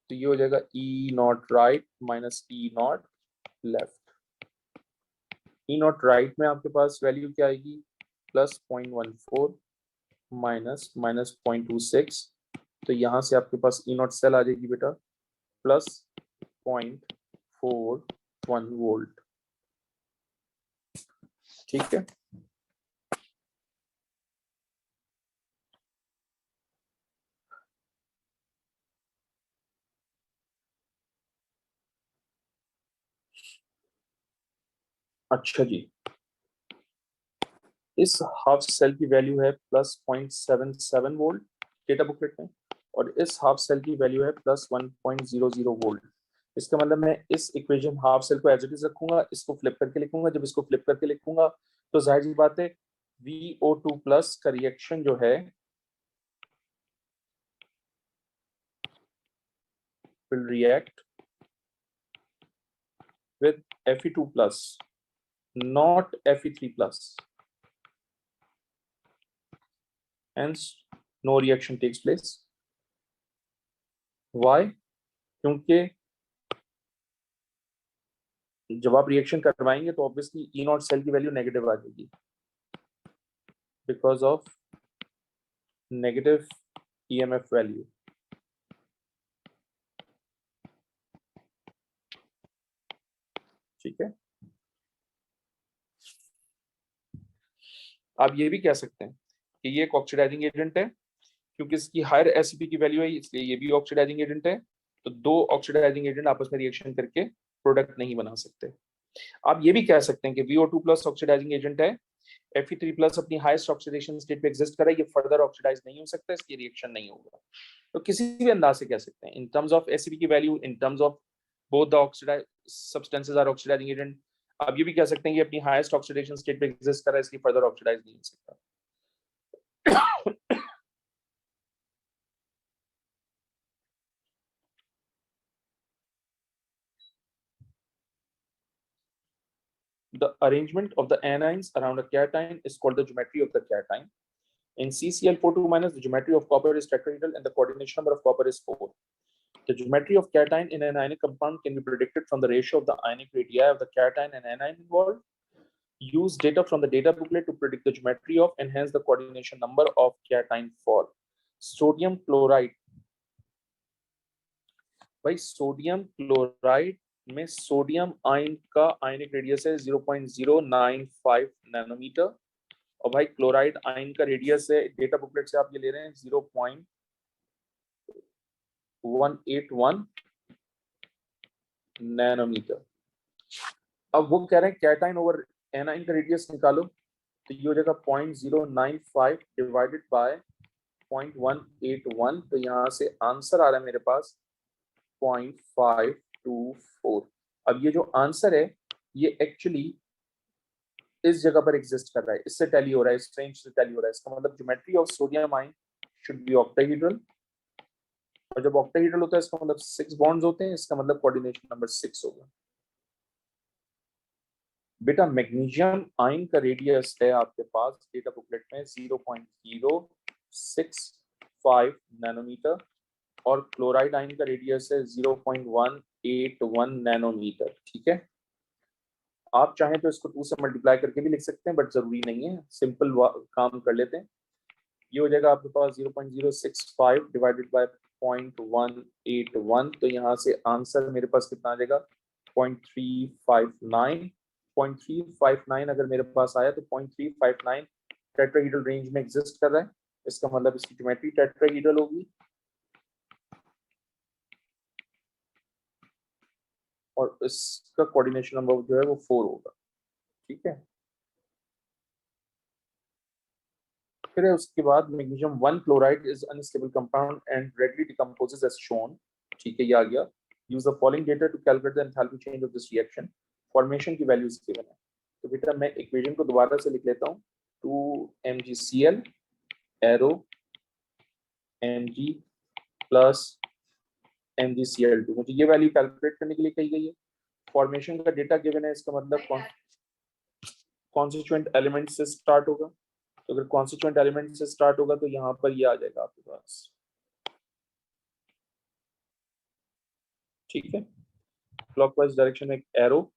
तो ये हो जाएगा E not right minus E not left. E not right में आपके पास वैल्यू क्या आएगी, +0.14 माइनस -0.26। तो यहाँ से आपके पास E नॉट सेल आ जाएगी बेटा +0.41 वोल्ट। ठीक है, अच्छा जी, इस हाफ सेल की वैल्यू है +0.77 वोल्ट डेटा बुकलेट में, और इस हाफ सेल की वैल्यू है +1.00 वोल्ट। इसका मतलब मैं इस इक्वेशन हाफ सेल को एज इट इज रखूंगा, इसको फ्लिप करके लिखूंगा। जब इसको फ्लिप करके लिखूंगा तो जाहिर सी बात है VO2 प्लस का रिएक्शन जो है will react with Fe2 plus, not Fe3 plus. Hence, no reaction takes place. Why? क्योंकि जब आप रिएक्शन करवाएंगे तो ऑब्वियसली ई नॉट सेल की वैल्यू नेगेटिव आ जाएगी because of negative EMF value. ठीक है, आप ये भी कह सकते हैं कि ये एक ऑक्सीडाइजिंग एजेंट है, क्योंकि इसकी हायर एसिपी की वैल्यू है इसलिए ये भी ऑक्सीडाइजिंग एजेंट है। तो दो ऑक्सीडाइजिंग एजेंट आपस में रिएक्शन करके प्रोडक्ट नहीं बना सकते। आप ये भी कह सकते हैं कि VO2 प्लस ऑक्सीडाइजिंग एजेंट है, Fe3 प्लस अपनी हाईएस्ट ऑक्सीडेशन स्टेट पे एग्जिस्ट कर रहा है, ये फर्दर ऑक्सीडाइज नहीं हो सकता, इसकी रिएक्शन नहीं होगा। तो किसी भी अंदाज से कह सकते हैं इन टर्म्स ऑफ एसिपी की value, in terms of both the oxidise substances are oxidising agent. आप ये भी कह सकते हैं कि अपनी हाईएस्ट ऑक्सीडेशन स्टेट पे एग्जिस्ट कर रहा है, इसलिए फर्दर ऑक्सीडाइज नहीं हो सकता। The arrangement of the anions around a cation is called the geometry of the cation. In CCl4 minus, the geometry of copper is tetrahedral and the coordination number of copper is 4. The geometry of cation in an ionic compound can be predicted from the ratio of the ionic radii of the cation and anion involved. Use data from the data booklet to predict the geometry of and hence the coordination number of cation for sodium chloride. भाई sodium chloride में sodium ion का ionic radius है 0.095 nanometre, और भाई chloride ion का radius है, data booklet से आप ये ले रहे हैं 0.181 नैनोमीटर। अब वो कह रहे हैं कैटाइन ओवर एनाइन का रेडियस निकालो, तो ये हो जाएगा 0.095 डिवाइडेड बाय 0.181, तो यहाँ से आंसर आ रहा है मेरे पास 0.524। अब ये जो आंसर है ये एक्चुअली इस जगह पर एग्जिस्ट कर रहा है, इससे टैली हो रहा है, इस रेंज से टैली हो रहा है। इसका मतलब geometry of sodium ion should be octahedral, और जब ऑक्टाहेड्रल होता है इसका मतलब 6 बॉन्ड्स होते हैं, इसका मतलब कोऑर्डिनेशन नंबर 6 होगा। बेटा मैग्नीशियम आयन का रेडियस है आपके पास डेटा बुकलेट में 0.065 नैनोमीटर, और क्लोराइड आयन का रेडियस है 0.181 नैनोमीटर। ठीक है, आप चाहें तो इसको 2 से मल्टीप्लाई करके भी लिख सकते हैं, बट जरूरी नहीं है, सिंपल काम कर लेते हैं। ये हो जाएगा आपके पास 0.065 डिवाइडेड बाय 0.181, तो यहाँ से आंसर मेरे पास कितना आ जाएगा 0.359। 0.359 अगर मेरे पास आया तो 0.359 टेट्राहेड्रल रेंज में एग्जिस्ट कर रहा है, इसका मतलब इसकी ज्योमेट्री टेट्राहेड्रल होगी, और इसका कोऑर्डिनेशन नंबर जो है वो 4 होगा। ठीक है, फिर है उसके बाद magnesium 1 chloride is unstable compound and readily decomposes as shown. ठीक है, ये आ गया। Use the following data to calculate the enthalpy change of this reaction. Formation की वैल्यूज गिवन है, तो बेटा मैं इक्वेशन को दोबारा से लिख लेता हूँ। 2mgCl arrow mg plus mgCl2, मुझे ये वैल्यू कैलकुलेट करने के लिए कही गई है। फॉर्मेशन का डेटा गिवन है, इसका मतलब कॉन्स्टिट्यूएंट एलिमेंट से स्टार्ट होगा, तो अगर कॉन्स्टिट्यूएंट एलिमेंट से स्टार्ट होगा तो यहाँ पर ये आ जाएगा आपके पास। ठीक है, क्लॉकवाइज डायरेक्शन में एक एरो।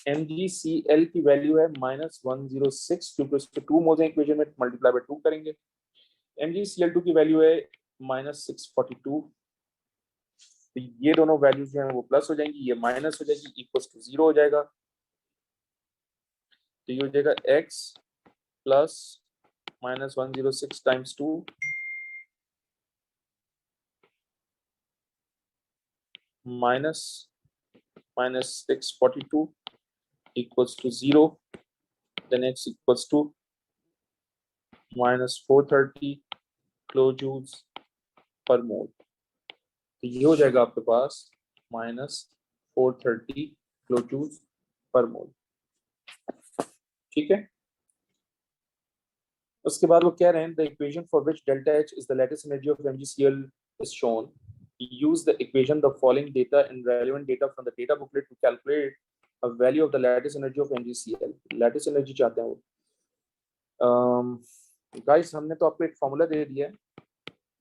MgCl की वैल्यू है -106, क्योंकि उसके 2 मोल्स हैं, इक्वेशन में मल्टीप्लाई बाय 2 करेंगे। MgCl2 की वैल्यू है -642, तो ये दोनों वैल्यूज जो हैं वो प्लस हो जाएंगी, ये माइनस हो जाएगी, इक्वल्स टू 0 हो जाएगा। तो ये हो जाएगा x plus -106 times 2 minus -642 equals to 0, then X equals to minus 430 kilojoules per mole. तो ये हो जाएगा आपके पास minus 430 kilojoules per mole. ठीक है. उसके बाद वो कह रहे हैं the equation for which delta H is the lattice energy of MgCl is shown. Use the equation the following data and relevant data from the data booklet to calculate a value of the lattice energy of MgCl. lattice energy चाहते हैं वो. Guys हमने तो आपको एक formula दे दिया है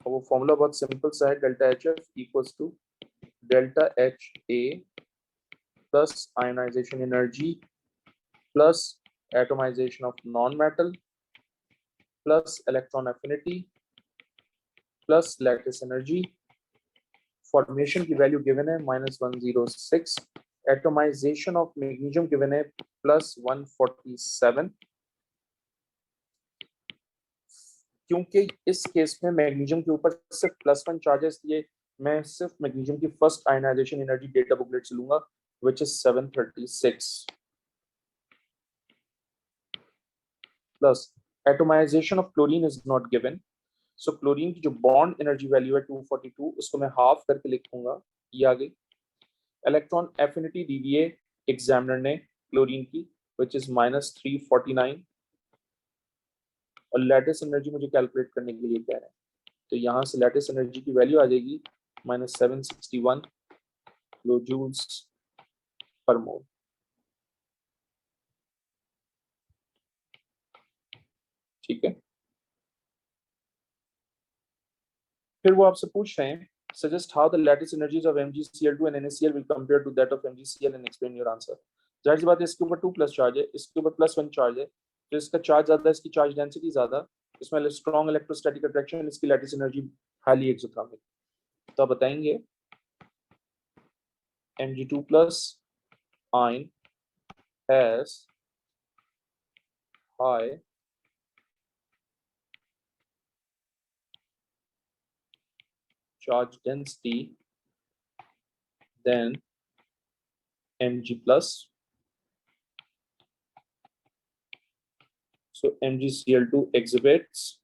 और वो फॉर्मूला बहुत सिंपल सा है. Delta H F equals to delta H A plus ionisation energy plus atomisation of non metal plus electron affinity plus lattice energy. Formation की वैल्यू गिवन है -106. एटोमाइजेशन ऑफ मैग्नीशियम गिवन है +147. क्योंकि इस case में magnesium के ऊपर सिर्फ +1 charges दिए, मैं सिर्फ मैग्नीशियम की first ionisation energy data booklet से लूंगा which is 736 plus atomisation of chlorine is not given. So chlorine की जो बॉन्ड एनर्जी वैल्यू है 242, उसको मैं हाफ करके लिखूंगा, ये आ गई. इलेक्ट्रॉन एफिनिटी दी हुई है एग्जामिनर ने क्लोरीन की व्हिच इज -349 और लैटिस एनर्जी मुझे कैलकुलेट करने के लिए कह रहे हैं. तो यहाँ से लैटिस एनर्जी की वैल्यू आ जाएगी -761 kilojoules per mole. ठीक है. फिर वो आपसे पूछ रहे हैं suggest how the lattice energies of MgCl2 and NaCl will compare to that of MgCl and explain your answer. जाहिर सी बात है इसके ऊपर 2+ चार्ज है, इसके ऊपर +1 चार्ज है, तो इसका चार्ज ज्यादा है, इसकी चार्ज डेंसिटी ज्यादा, इसमें स्ट्रॉन्ग इलेक्ट्रोस्टैटिक अट्रैक्शन, इसकी लैटिस एनर्जी हाईली एक्सोथर्मिक. तो आप बताएंगे Mg2+ ion has high charge density than Mg plus. So MgCl2 exhibits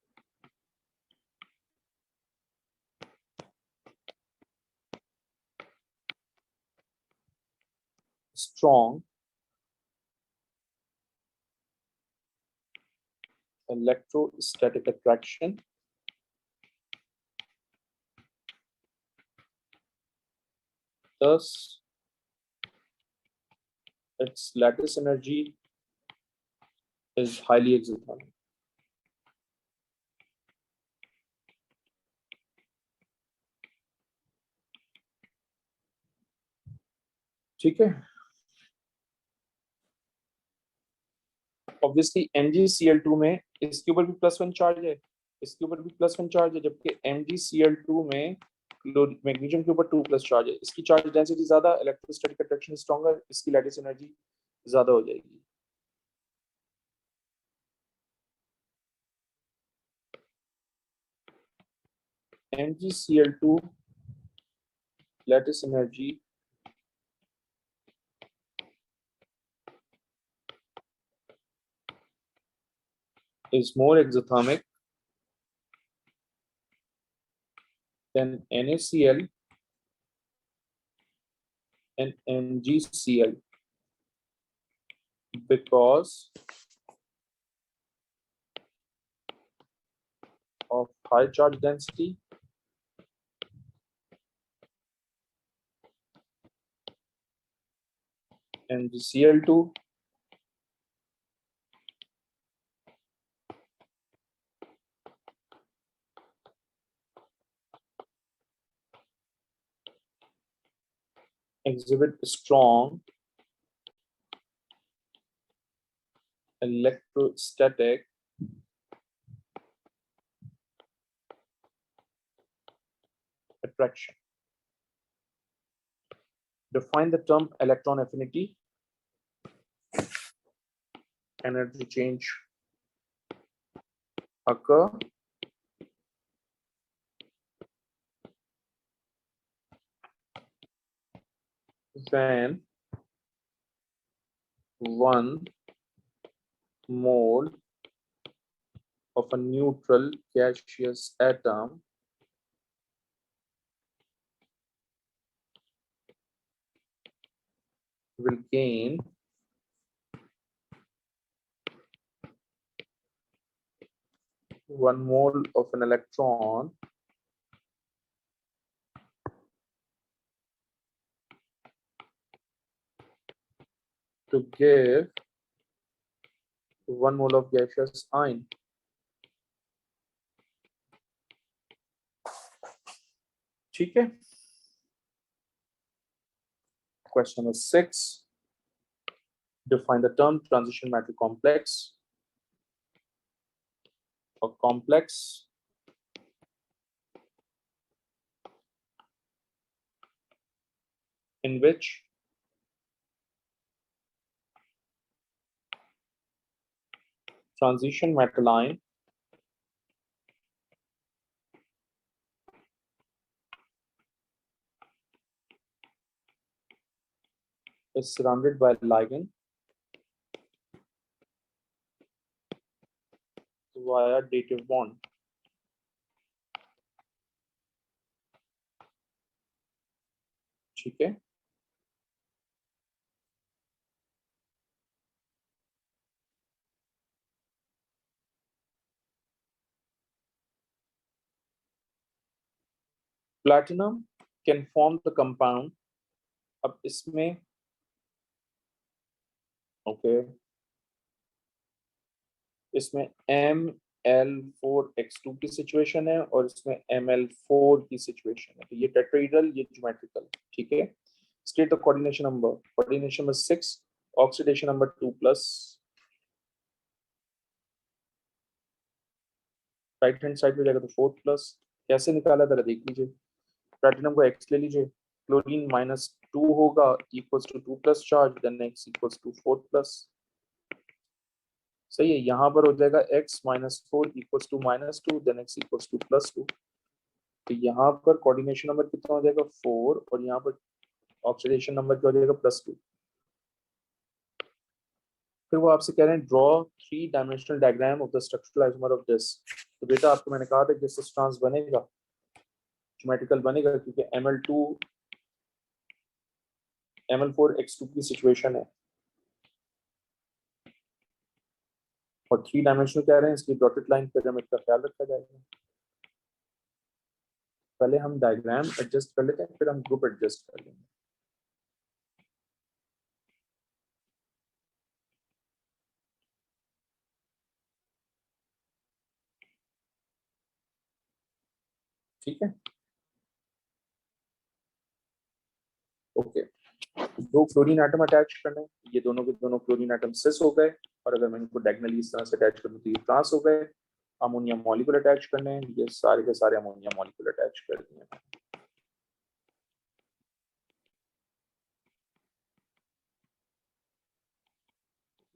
strong electrostatic attraction thus its lattice energy is highly exothermic. ठीक है. Obviously MgCl2 में इसके ऊपर भी +1 चार्ज है, इसके ऊपर भी +1 चार्ज है, जबकि MgCl2 में मैग्नीशियम के ऊपर 2+ चार्ज है. इसकी चार्ज डेंसिटी ज्यादा, इलेक्ट्रोस्टैटिक अट्रैक्शन स्ट्रॉन्गर, इसकी लैटिस एनर्जी ज्यादा हो जाएगी. MgCl2 lattice energy is more exothermic than NaCl and MgCl because of high charge density MgCl2 exhibit strong electrostatic attraction. Define the term electron affinity. Energy change occur when 1 mole of a neutral gaseous atom will gain 1 mole of an electron to give 1 mole of gaseous ion. ठीक है. Question number 6. Define the term transition metal complex. A complex in which transition metal ion is surrounded by ligand via dative bond. ठीक है. Platinum can form the compound. अब इसमें इसमें Ml4x2 की situation है और इसमें Ml4 की सिचुएशन है. तो ये टेट्राहेड्रल, ये ज्योमेट्रिकल. ठीक है. State the coordination number. Coordination number 6, oxidation number 2+. Right hand side पे जाएगा तो 4+. कैसे निकाला जरा देख लीजिए. प्लैटिनम को x ले लीजिए, क्लोरीन -2 होगा equals to 2+ charge, then x equals to 4+. सही है. यहाँ पर हो जाएगा x -4 equals to -2, then x equals to +2. तो यहाँ पर कोऑर्डिनेशन नंबर कितना हो जाएगा 4 और यहाँ पर ऑक्सीडेशन नंबर क्या हो जाएगा +2. फिर वो आपसे कह रहे हैं draw 3 dimensional diagram of the structural isomer of this. तो बेटा आपको मैंने कहा था कि इससे ट्रांस बनेगा, ज्योमेट्रिकल बनेगा, क्योंकि Ml4x2 की सिचुएशन है और 3 डायमेंशनल कह रहे हैं, इसकी डॉटेड लाइन पिरामिड का ख्याल रखा जाएगा. पहले हम डायग्राम एडजस्ट कर लेते हैं, फिर हम ग्रुप एडजस्ट कर लेंगे. ठीक है. ओके. 2 क्लोरीन एटम अटैच करने, ये दोनों के दोनों क्लोरीन एटम सिस हो गए, और अगर मैं इनको डायगोनली इस तरह से अटैच कर दूं तो ये ट्रांस हो गए. अमोनिया मॉलिक्यूल अटैच करने, ये सारे के सारे अमोनिया मॉलिक्यूल अटैच कर दिए.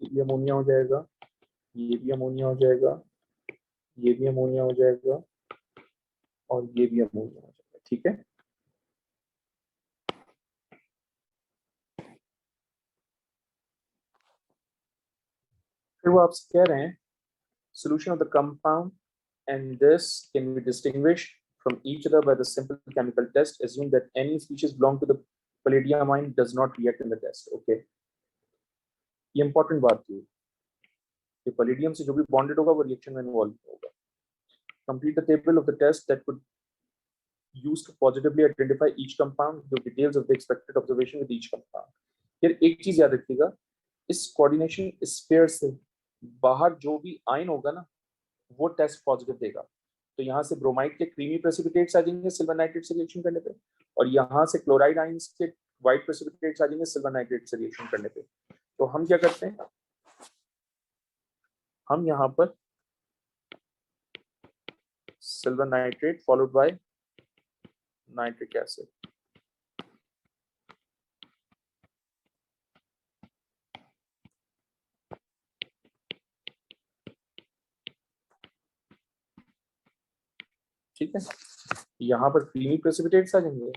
ये भी अमोनिया हो जाएगा, ये भी अमोनिया हो जाएगा, ये भी अमोनिया हो जाएगा और ये भी अमोनिया हो जाएगा. ठीक है. फिर वो आपसे कह रहे हैं solution of the compound and this can be distinguished from each other by the simple chemical test. Assume that any species belong to the palladium ion does not react in the test. Okay. ये important बात थी कि palladium से जो भी bonded होगा वो reaction में इन्वॉल्व होगा. Complete the table of the test that could used to positively identify each compound, the details of the expected observation with each compound. फिर एक चीज याद रखिएगा, इस कोऑर्डिनेशन स्फीयर से बाहर जो भी आयन होगा ना वो टेस्ट पॉजिटिव देगा. तो यहाँ से ब्रोमाइड के क्रीमी प्रेसिपिटेट्स आ जाएंगे सिल्वर नाइट्रेट से रिएक्शन करने पे, और यहाँ से क्लोराइड आयंस के व्हाइट प्रेसिपिटेट्स आ जाएंगे सिल्वर नाइट्रेट से रिएक्शन करने पे. तो हम क्या करते हैं, हम यहाँ पर silver nitrate followed by nitric acid. ठीक है. यहाँ पर क्रीमी प्रेसिपिटेट्स आ जाएंगे.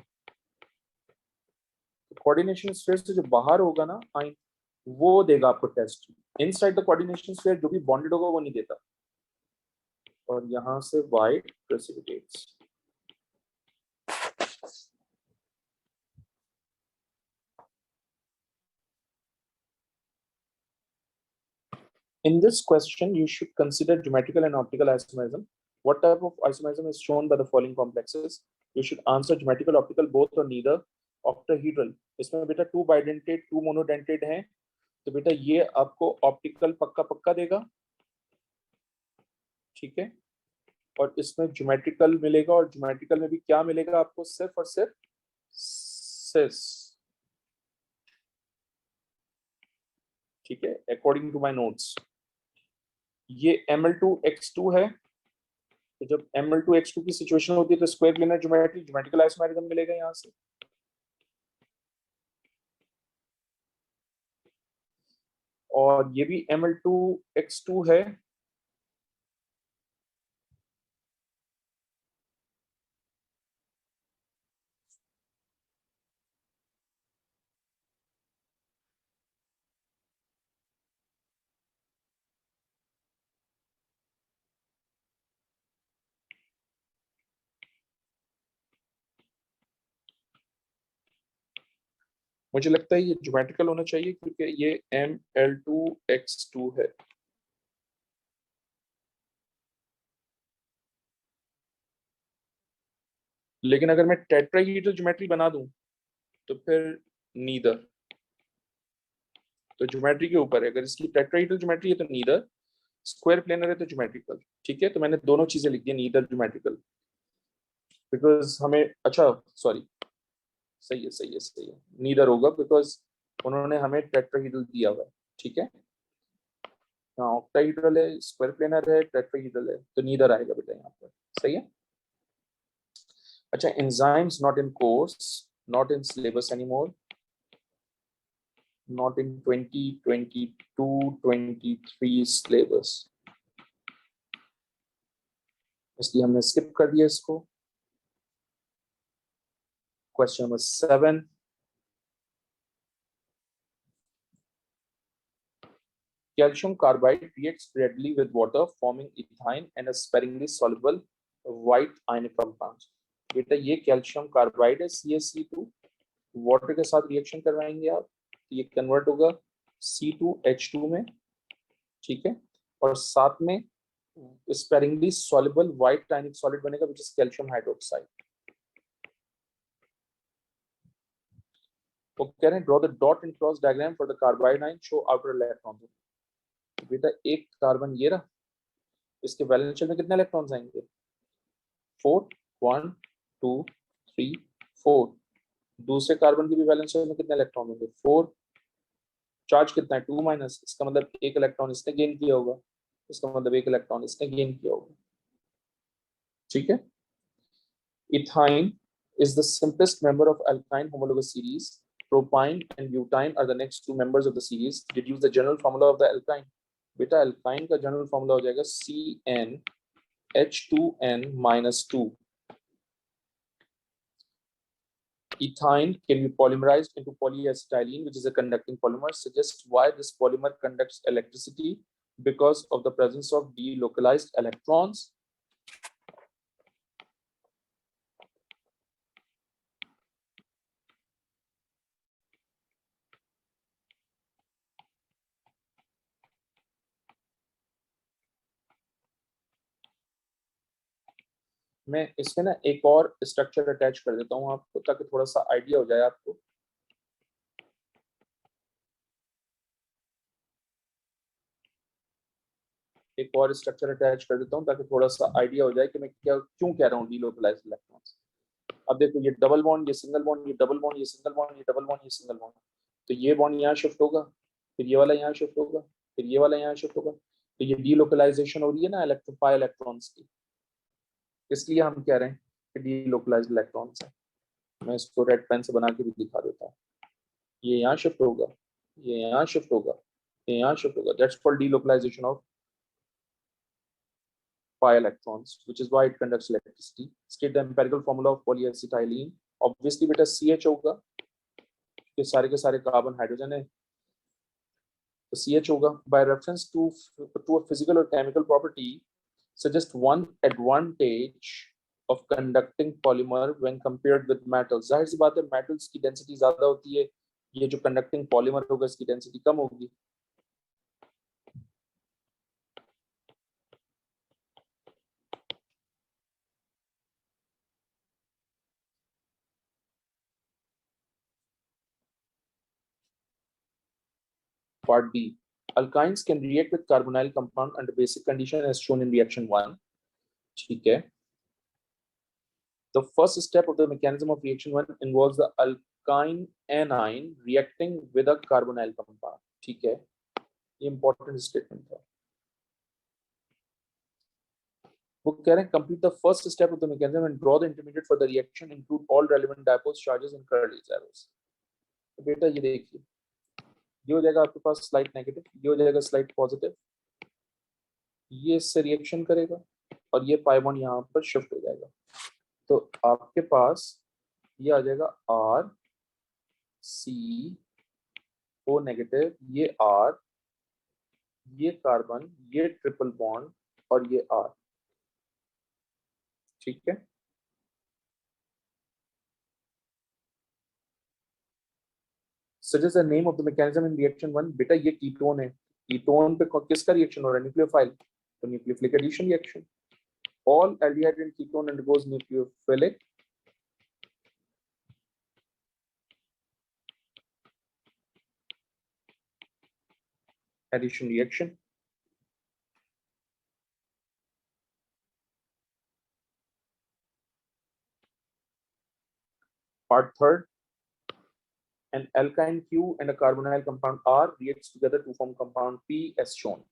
कोऑर्डिनेशन स्फीयर से जो बाहर होगा ना आयन, वो देगा आपको test. Inside the coordination sphere जो भी बॉन्डेड होगा वो नहीं देता। और यहां से white precipitates. In this question, you should consider geometrical and optical isomerism. What type of isomerism is shown by the following complexes? You should answer geometrical, optical, both or neither. Octahedral. इसमें बेटा to bidentate to monodentate हैं, तो बेटा ये आपको optical पक्का पक्का देगा, ठीक है। और इसमें ज्योमेट्रिकल मिलेगा, और ज्योमेट्रिकल में भी क्या मिलेगा आपको, सिर्फ और सिर्फ सिस, ठीक है, अकॉर्डिंग टू माय नोट्स। ये Ml2x2 है, तो जब Ml2x2 की सिचुएशन होती है तो square planar geometry, geometrical isomerism मिलेगा यहाँ से। और ये भी Ml2x2 है, मुझे लगता है ये ज्योमेट्रिकल होना चाहिए क्योंकि ये Ml2x2 है। लेकिन अगर मैं टेट्राहेड्रल ज्योमेट्री बना दूं तो फिर नीदर, तो ज्योमेट्री के ऊपर है। अगर इसकी टेट्राहेड्रल ज्योमेट्री है तो नीदर, स्क्वायर प्लेनर है तो ज्योमेट्रिकल, ठीक है। तो मैंने दोनों चीजें लिख दी, नीदर ज्योमेट्रिकल, बिकॉज हमें, अच्छा सॉरी, सही है सही है सही है, नीदर होगा बिकॉज उन्होंने हमें टेट्राहेड्रल दिया हुआ है, ठीक है। हाँ ऑक्टाहेड्रल है, स्क्वायर प्लेनर है, टेट्राहेड्रल है, तो नीदर आएगा बेटा यहाँ पर, सही है। अच्छा, enzymes not in course, not in syllabus anymore, not in 2022-23 syllabus, इसलिए हमने स्किप कर दिया इसको। Question number 7, calcium carbide reacts readily with water forming ethyne and a sparingly soluble white ionic compound। बेटा ये कैल्शियम कार्बाइड है CaC2, water के साथ रिएक्शन करवाएंगे आप, ये कन्वर्ट होगा C2H2 में, ठीक है। और साथ में स्पेरिंगली सॉल्युबल व्हाइट आयनिक सॉलिड बनेगा विच इज कैल्शियम हाइड्रोक्साइड। वो कह रहे हैं draw the dot and cross diagram for the carbide ion, show outer electron. बेटा एक कार्बन ये रहा, इसके वैलेंस शेल में कितने इलेक्ट्रॉन्स आएंगे, 4, 1 2 3 4। दूसरे कार्बन की भी वैलेंस शेल में कितने इलेक्ट्रॉन होंगे, 4। चार्ज कितना है, 2 माइनस, इसका मतलब एक इलेक्ट्रॉन इसने गेन किया होगा, इसका मतलब एक इलेक्ट्रॉन इसने गेन किया होगा, ठीक है। Ethyne is the simplest member of alkyne homologous series. Propyne and butyne are the next two members of the series. Deduce the general formula of the alkyne. बेटा alkyne का general formula हो जाएगा CnH2n minus 2. Ethine can be polymerized into polyacetylene, which is a conducting polymer. Suggest why this polymer conducts electricity, because of the presence of delocalized electrons. मैं इसमें ना एक और structure attach कर देता हूं आपको, ताकि थोड़ा सा आइडिया हो जाए आपको। एक और स्ट्रक्चर अटैच कर देता हूं ताकि थोड़ा सा आइडिया हो जाए कि मैं क्या क्यों कह रहा हूँ डीलोकलाइज्ड इलेक्ट्रॉन्स। अब देखो ये डबल बॉन्ड, ये सिंगल बॉन्ड, ये डबल बॉन्ड, ये सिंगल बॉन्ड, ये डबल बॉन्ड, ये सिंगल बॉन्ड, तो ये बॉन्ड यहाँ शिफ्ट होगा, फिर ये वाला यहाँ शिफ्ट होगा, फिर ये वाला यहाँ शिफ्ट होगा, तो ये डीलोकलाइजेशन हो रही है ना इलेक्ट्रोफाई इलेक्ट्रॉन्स की, इसलिए हम कह रहे हैं कि डीलोकलाइज्ड इलेक्ट्रॉन्स है। मैं इसको रेड पेन से बना के भी दिखा देता हूँ। ये यहाँ शिफ्ट होगा, ये यहाँ शिफ्ट होगा, ये यहाँ शिफ्ट होगा, that's called delocalisation of pi electrons, which is why it conducts electricity. State the empirical formula of polyacetylene. Obviously बेटा CH होगा, ये सारे के सारे कार्बन हाइड्रोजन है, तो CH होगा. By reference to a physical or chemical property, suggest one advantage of conducting polymer when compared with metals. जाहिर सी बात है metals की density ज्यादा होती है, ये जो conducting polymer होगा इसकी density कम होगी. Part B. Alkynes can react with carbonyl compound under basic condition as shown in reaction 1. ठीक है. The first step of the mechanism of reaction 1 involves the alkyne anion reacting with a carbonyl compound. ठीक है. ये important statement था. वो कह रहे हैं complete the first step of the mechanism and draw the intermediate for the reaction, include all relevant dipoles, charges and curly arrows. तो बेटा ये देखिए, ये हो जाएगा आपके पास स्लाइड नेगेटिव, ये हो जाएगा स्लाइड पॉजिटिव, ये इससे रिएक्शन करेगा और ये पाई बॉन्ड यहाँ पर शिफ्ट हो जाएगा. तो आपके पास ये आ जाएगा R C O नेगेटिव, ये R, ये कार्बन, ये ट्रिपल बॉन्ड और ये R. ठीक है. Suggest the name of the mechanism in reaction 1. बेटा ये कीटोन है, कीटोन पे किसका रिएक्शन हो रहा है? न्यूक्लियोफाइल. तो nucleophilic addition reaction. All aldehyde and ketone undergoes nucleophilic addition reaction. Part third. An alkyne Q and a carbonyl compound R reacts together to form compound P as shown.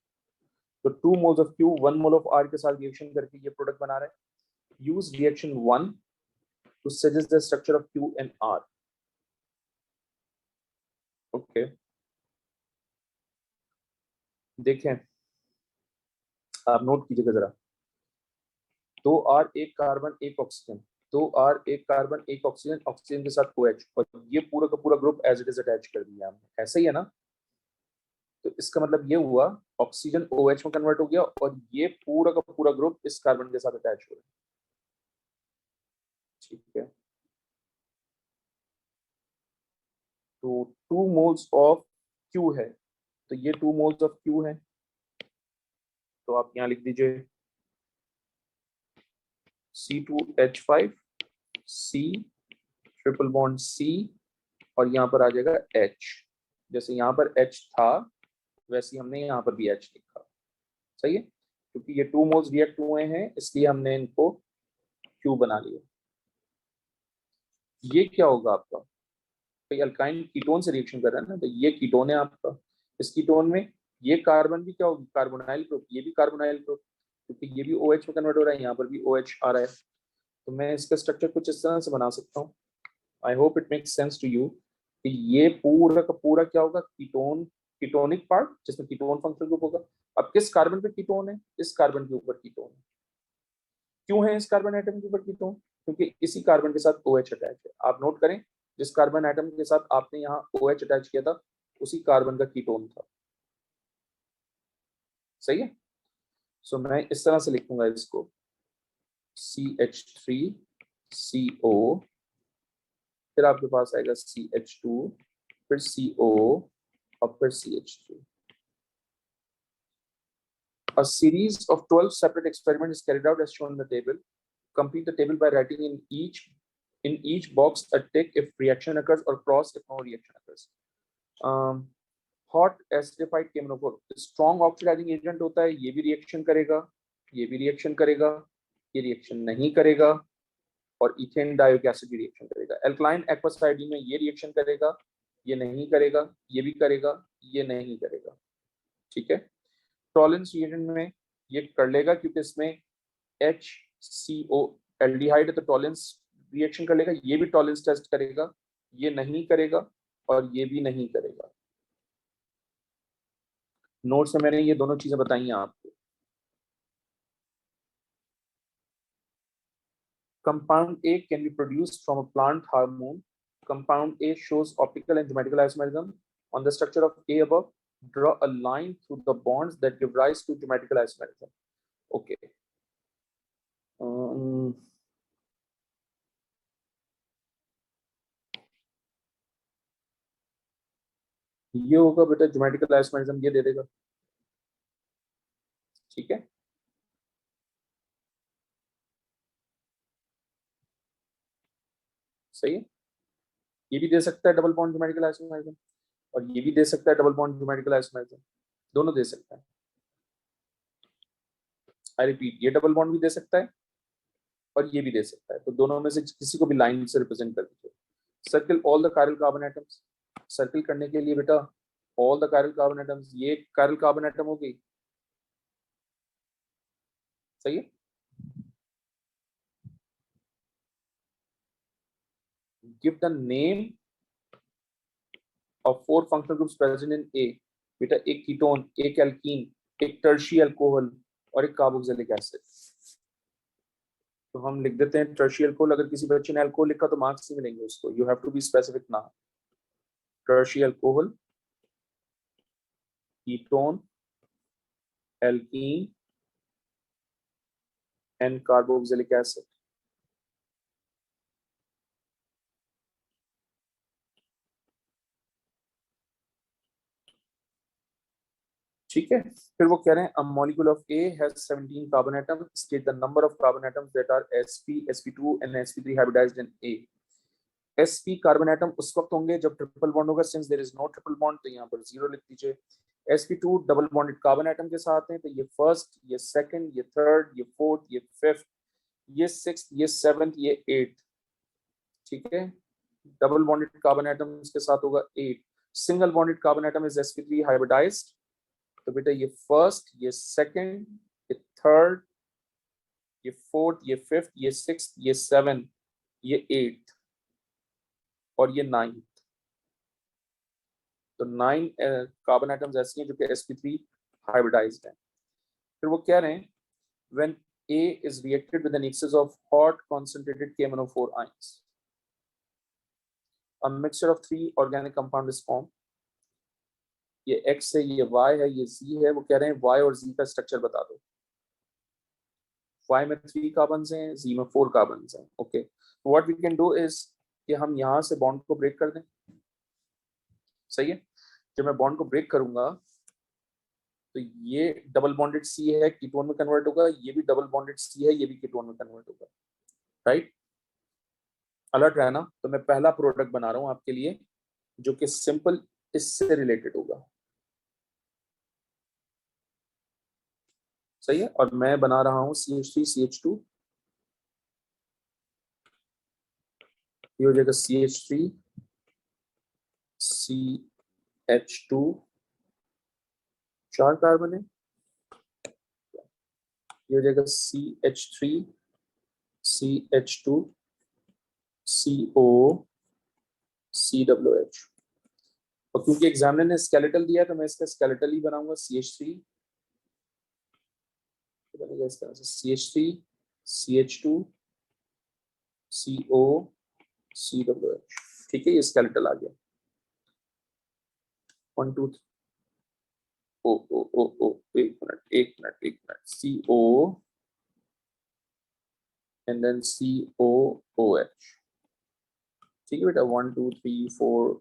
So 2 moles of Q, 1 mole of R के साथ reaction करके ये product बना रहे हैं. Use reaction 1 to suggest the structure of Q and R. Okay. देखें, आप note कीजिएगा जरा. 2R, एक कार्बन, एक ऑक्सीजन. 2R, एक कार्बन, एक ऑक्सीजन, ऑक्सीजन के साथ OH, और ये पूरा का पूरा group as it is attach कर दिया हमने. ऐसा ही है ना? तो इसका मतलब ये हुआ ऑक्सीजन OH में कन्वर्ट हो गया और ये पूरा का पूरा ग्रुप इस कार्बन के साथ अटैच हो रहा है. ठीक है. तो 2 मोल्स ऑफ Q है, तो ये 2 मोल्स ऑफ Q है, तो आप यहाँ लिख दीजिए C2H5 C triple bond C और यहाँ पर आ जाएगा H. जैसे यहाँ पर H था वैसे हमने यहाँ पर भी H लिखा. सही है, क्योंकि ये 2 मोल्स रिएक्ट हुए हैं इसलिए हमने इनको Q बना लिया. ये क्या होगा आपका? भाई अल्काइन कीटोन से रिएक्शन कर रहा है ना, तो ये कीटोन है आपका. इस कीटोन में ये कार्बन भी क्या होगी? Carbonyl group. ये भी कार्बोनाइल ग्रुप, क्योंकि ये भी OH में कन्वर्ट हो रहा है, यहाँ पर भी OH आ रहा है. तो मैं इसका स्ट्रक्चर कुछ इस तरह से बना सकता हूँ. I hope it makes sense to you कि ये पूरा का पूरा क्या होगा? कीटोन, कीटोनिक पार्ट जिसमें कीटोन फंक्शनल ग्रुप होगा. अब किस कार्बन पे कीटोन है? इस कार्बन के ऊपर कीटोन है. क्यों है इस कार्बन एटम के ऊपर कीटोन? क्योंकि इसी कार्बन के साथ OH अटैच है. आप नोट करें, जिस कार्बन एटम के साथ आपने यहाँ OH अटैच किया था उसी कार्बन का कीटोन था. सही है. सो मैं इस तरह से लिखूंगा इसको CH3CO, फिर आपके पास आएगा CH2, फिर CO और फिर CH3. A series of 12 separate experiments is carried out as shown in the table. Complete the table by writing in each box a tick if reaction occurs or cross if no reaction occurs. Hot acidified KMnO4 strong oxidizing agent होता है. ये भी reaction करेगा, ये भी reaction करेगा, ये reaction नहीं करेगा, और इथेन डायोइक एसिड भी रिएक्शन करेगा. एल्कलाइन एक्वस आयोडीन में ये रिएक्शन करेगा, ये नहीं करेगा, ये भी करेगा, ये नहीं करेगा. ठीक है. टॉलेंस रिएजेंट में ये कर लेगा क्योंकि इसमें HCO एल्डिहाइड है, तो टॉलेंस रिएक्शन कर लेगा. ये भी टॉलेंस टेस्ट करेगा, ये नहीं करेगा और ये भी नहीं करेगा. नोट्स में मैंने ये दोनों चीजें बताई हैं आपको. Compound A can be produced from a plant hormone. Compound A shows optical and geometrical isomerism on the structure of A above. draw a line through the bonds that give rise to geometrical isomerism. Okay. ये होगा बेटा geometrical isomerism, ये दे देगा, ठीक है। सही है, ये भी दे सकता है डबल बॉन्ड ज्योमेट्रिकल आइसोमेरिज्म, और ये भी दे सकता है डबल बॉन्ड ज्योमेट्रिकल आइसोमेरिज्म, दोनों दे सकता है। आई रिपीट, ये डबल बॉन्ड भी दे सकता है और ये भी दे सकता है, तो दोनों में से किसी को भी लाइन से रिप्रेजेंट कर दीजिए। Circle all the chiral carbon atoms, circle करने के लिए बेटा all the chiral carbon atoms, ये कायरल कार्बन एटम हो गई, सही है। Give the name of 4 functional groups present in A, बेटा एक कीटोन, एक एल्कीन, एक टर्शी अल्कोहल और एक कार्बोक्सिलिक एसिड। तो हम लिख देते हैं टर्शी अल्कोहल, अगर किसी बच्चे ने अल्कोहल लिखा तो मार्क्स नहीं मिलेंगे उसको, you have to be specific ना। Tertiary alcohol, ketone, alkene and carboxylic acid. ठीक है, फिर वो कह रहे हैं a molecule of A has 17 carbon atoms, state the number of carbon atoms that are sp, sp2 and sp3 hybridized in A। sp carbon atom उस वक्त होंगे जब ट्रिपल बॉन्ड होगा, since there is no triple bond तो यहाँ पर 0 लिख दीजिए। sp2 double bonded carbon atom के साथ हैं, तो ये फर्स्ट, ये सेकंड, ये थर्ड, ये फोर्थ, ये फिफ्थ, ये सिक्स्थ, ये सेवंथ, ये एट्थ, ठीक है। डबल बॉन्डेड कार्बन एटम के साथ होगा 8। Single bonded carbon atom is sp3 hybridised, तो बेटा ये फर्स्ट, ये सेकंड, ये थर्ड, ये फोर्थ, ये फिफ्थ, ये सिक्स्थ, ये सेवंथ, ये एट्थ और ये नाइन्थ। तो 9 कार्बन एटम्स ऐसी हैं जो कि sp3 हाइब्रिडाइज्ड हैं। फिर वो कह रहे हैं when A is reacted with an excess of hot concentrated KMnO4 ions, a mixture of 3 organic compound is formed। ये X है, ये Y है, ये Z है। वो कह रहे हैं Y और Z का स्ट्रक्चर बता दो। Y में 3 कार्बन हैं, Z में 4 कार्बन हैं। Okay, what we can do is कि हम यहाँ से बॉन्ड को ब्रेक कर दें, सही है। जब मैं बॉन्ड को ब्रेक करूंगा तो ये डबल बॉन्डेड सी है, कीटोन में कन्वर्ट होगा, ये भी डबल बॉन्डेड सी है, ये भी कीटोन में कन्वर्ट होगा, राइट। अलर्ट रहना, तो मैं पहला प्रोडक्ट बना रहा हूं आपके लिए जो कि सिंपल इससे रिलेटेड होगा, सही है। और मैं बना रहा हूं CH3CH2, ये हो जाएगा CH3 CH2, 4 कार्बन है, ये हो जाएगा CH3 CH2 CO CWH। और क्योंकि एग्जामिनर ने स्केलेटल दिया है तो मैं इसका स्केलेटल ही बनाऊंगा, CH3 तो बनेगा इस तरह से CH3 CH2 CO CWH, ठीक है। ये स्केलेटल आ गया। 1 2 3 ओ ओ ओ ओ, एक minute CO and then COOH, ठीक है बेटा। 1 2 3 4,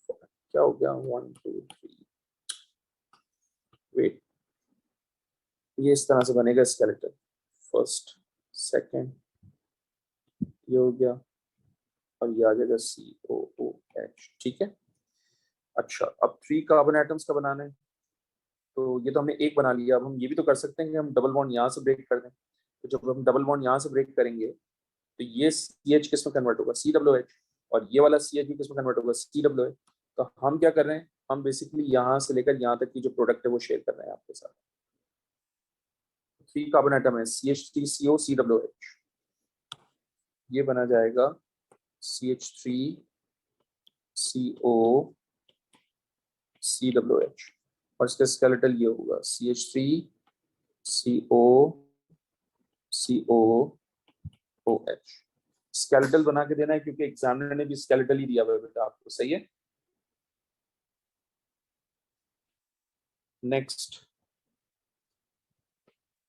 क्या हो गया 1 2 3, वेट, ये इस तरह से बनेगा स्केलेटल। फर्स्ट, सेकंड, ये हो गया और ये आ जाएगा COOH, ठीक है। अच्छा, अब 3 कार्बन एटम्स का बनाना है, तो ये तो हमने एक बना लिया। अब हम ये भी तो कर सकते हैं कि हम डबल बॉन्ड यहाँ से ब्रेक कर दें। तो जब हम डबल बॉन्ड यहाँ से ब्रेक करेंगे तो ये CH किस में कन्वर्ट होगा, CWH, और ये वाला CH भी किस में कन्वर्ट होगा, CWH। तो हम क्या कर रहे हैं, हम बेसिकली यहाँ से लेकर यहाँ तक की जो प्रोडक्ट है वो शेयर कर रहे हैं आपके साथ। 3 कार्बन एटम है, CH3CO CWH, ये बना जाएगा CH3CO CWH, और इसका स्केलेटल ये होगा CH3CO COOH। स्केलेटल बना के देना है क्योंकि एग्जामिनर ने भी स्केलेटल ही दिया हुआ है बेटा आपको, सही है। Next,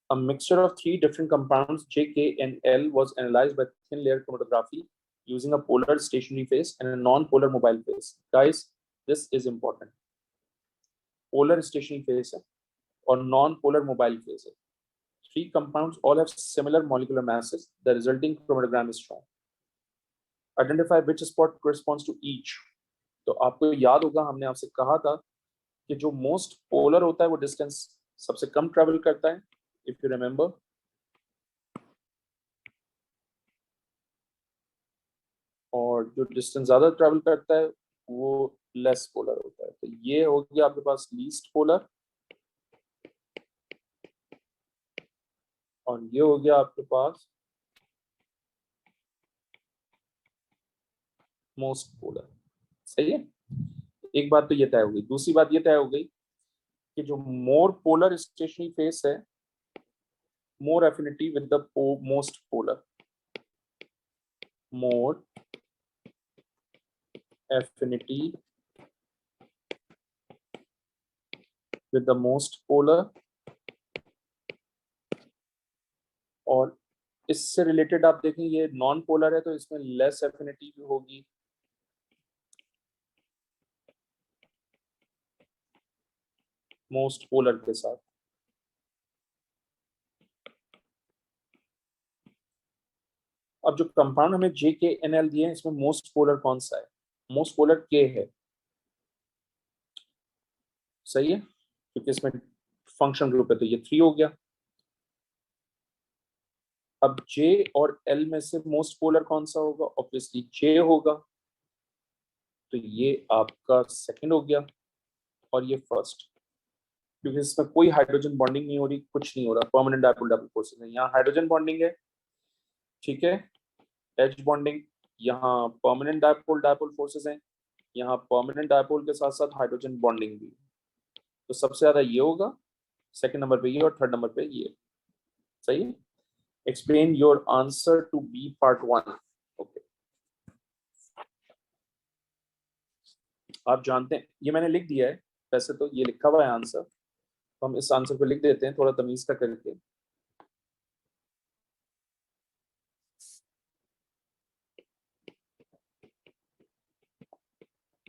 a mixture of 3 different compounds J, K, and L was analyzed by thin layer chromatography using a polar stationary phase and a non-polar mobile phase. Guys, this is important. Polar stationary phase or non-polar mobile phase. 3 compounds all have similar molecular masses. The resulting chromatogram is shown. Identify which spot corresponds to each. तो आपको याद होगा हमने आपसे कहा था कि जो मोस्ट पोलर होता है वो डिस्टेंस सबसे कम ट्रैवल करता है, इफ यू रिमेंबर. और जो डिस्टेंस ज्यादा ट्रैवल करता है वो लेस पोलर होता है. तो ये हो गया आपके पास लीस्ट पोलर और ये हो गया आपके पास मोस्ट पोलर. सही है. एक बात तो ये तय हो गई. दूसरी बात ये तय हो गई कि जो मोर पोलर स्टेशनरी फेस है, more affinity with the most polar, more affinity with the most polar. और इससे रिलेटेड आप देखें ये नॉन पोलर है तो इसमें लेस एफिनिटी भी होगी. मोस्ट पोलर के साथ. अब जो कंपाउंड हमें JKNL दिए हैं इसमें मोस्ट पोलर कौन सा है? मोस्ट पोलर K है. सही है, क्योंकि इसमें फंक्शन ग्रुप है तो ये 3 हो गया. अब J और L में से मोस्ट पोलर कौन सा होगा? ऑब्वियसली J होगा. तो ये आपका सेकंड हो गया और ये फर्स्ट, क्योंकि इसमें कोई हाइड्रोजन बॉन्डिंग नहीं हो रही, कुछ नहीं हो रहा. परमानेंट डायपोल डबल फोर्सेस है. यहाँ हाइड्रोजन बॉन्डिंग है, ठीक है, एच बॉन्डिंग. यहाँ परमानेंट डायपोल फोर्सेस हैं. यहाँ परमानेंट डायपोल के साथ साथ हाइड्रोजन बॉन्डिंग भी. तो सबसे ज्यादा ये होगा, सेकंड नंबर पे ये और थर्ड नंबर पे ये. सही है. Explain your answer to B part 1. Okay, आप जानते हैं ये मैंने लिख दिया है. वैसे तो ये लिखा हुआ है आंसर, तो हम इस आंसर को लिख देते हैं थोड़ा तमीज का करके.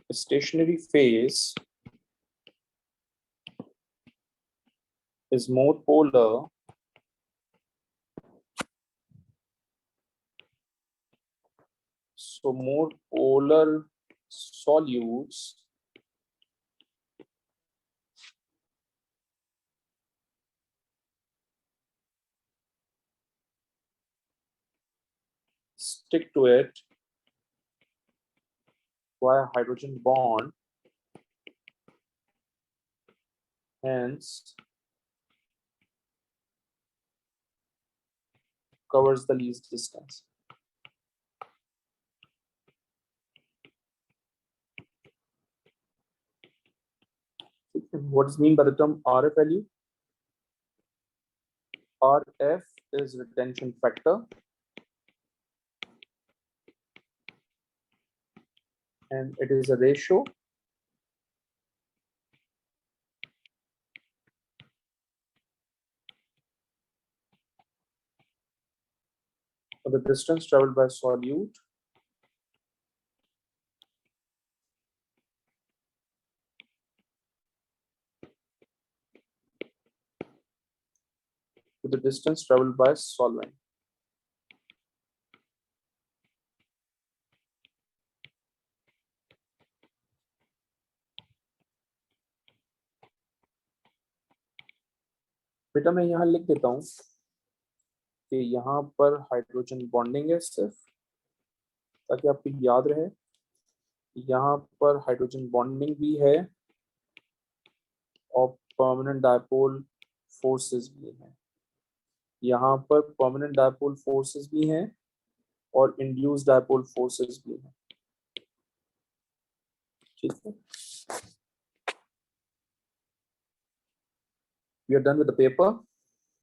Stationary phase is more polar so more polar solutes stick to it via hydrogen bond, hence covers the least distance. What is mean by the term RF value? RF is retention factor and it is a ratio of the distance traveled by solute to the distance traveled by solvent. बेटा मैं यहाँ लिख देता हूँ कि यहाँ पर hydrogen bonding है सिर्फ, ताकि आपको याद रहे. यहाँ पर हाइड्रोजन बॉन्डिंग भी है और परमानेंट डायपोल फोर्सेस भी हैं. यहाँ पर परमानेंट डायपोल फोर्सेस भी हैं और इंड्यूस डायपोल फोर्सेस भी हैं. ठीक है. We are done with the paper.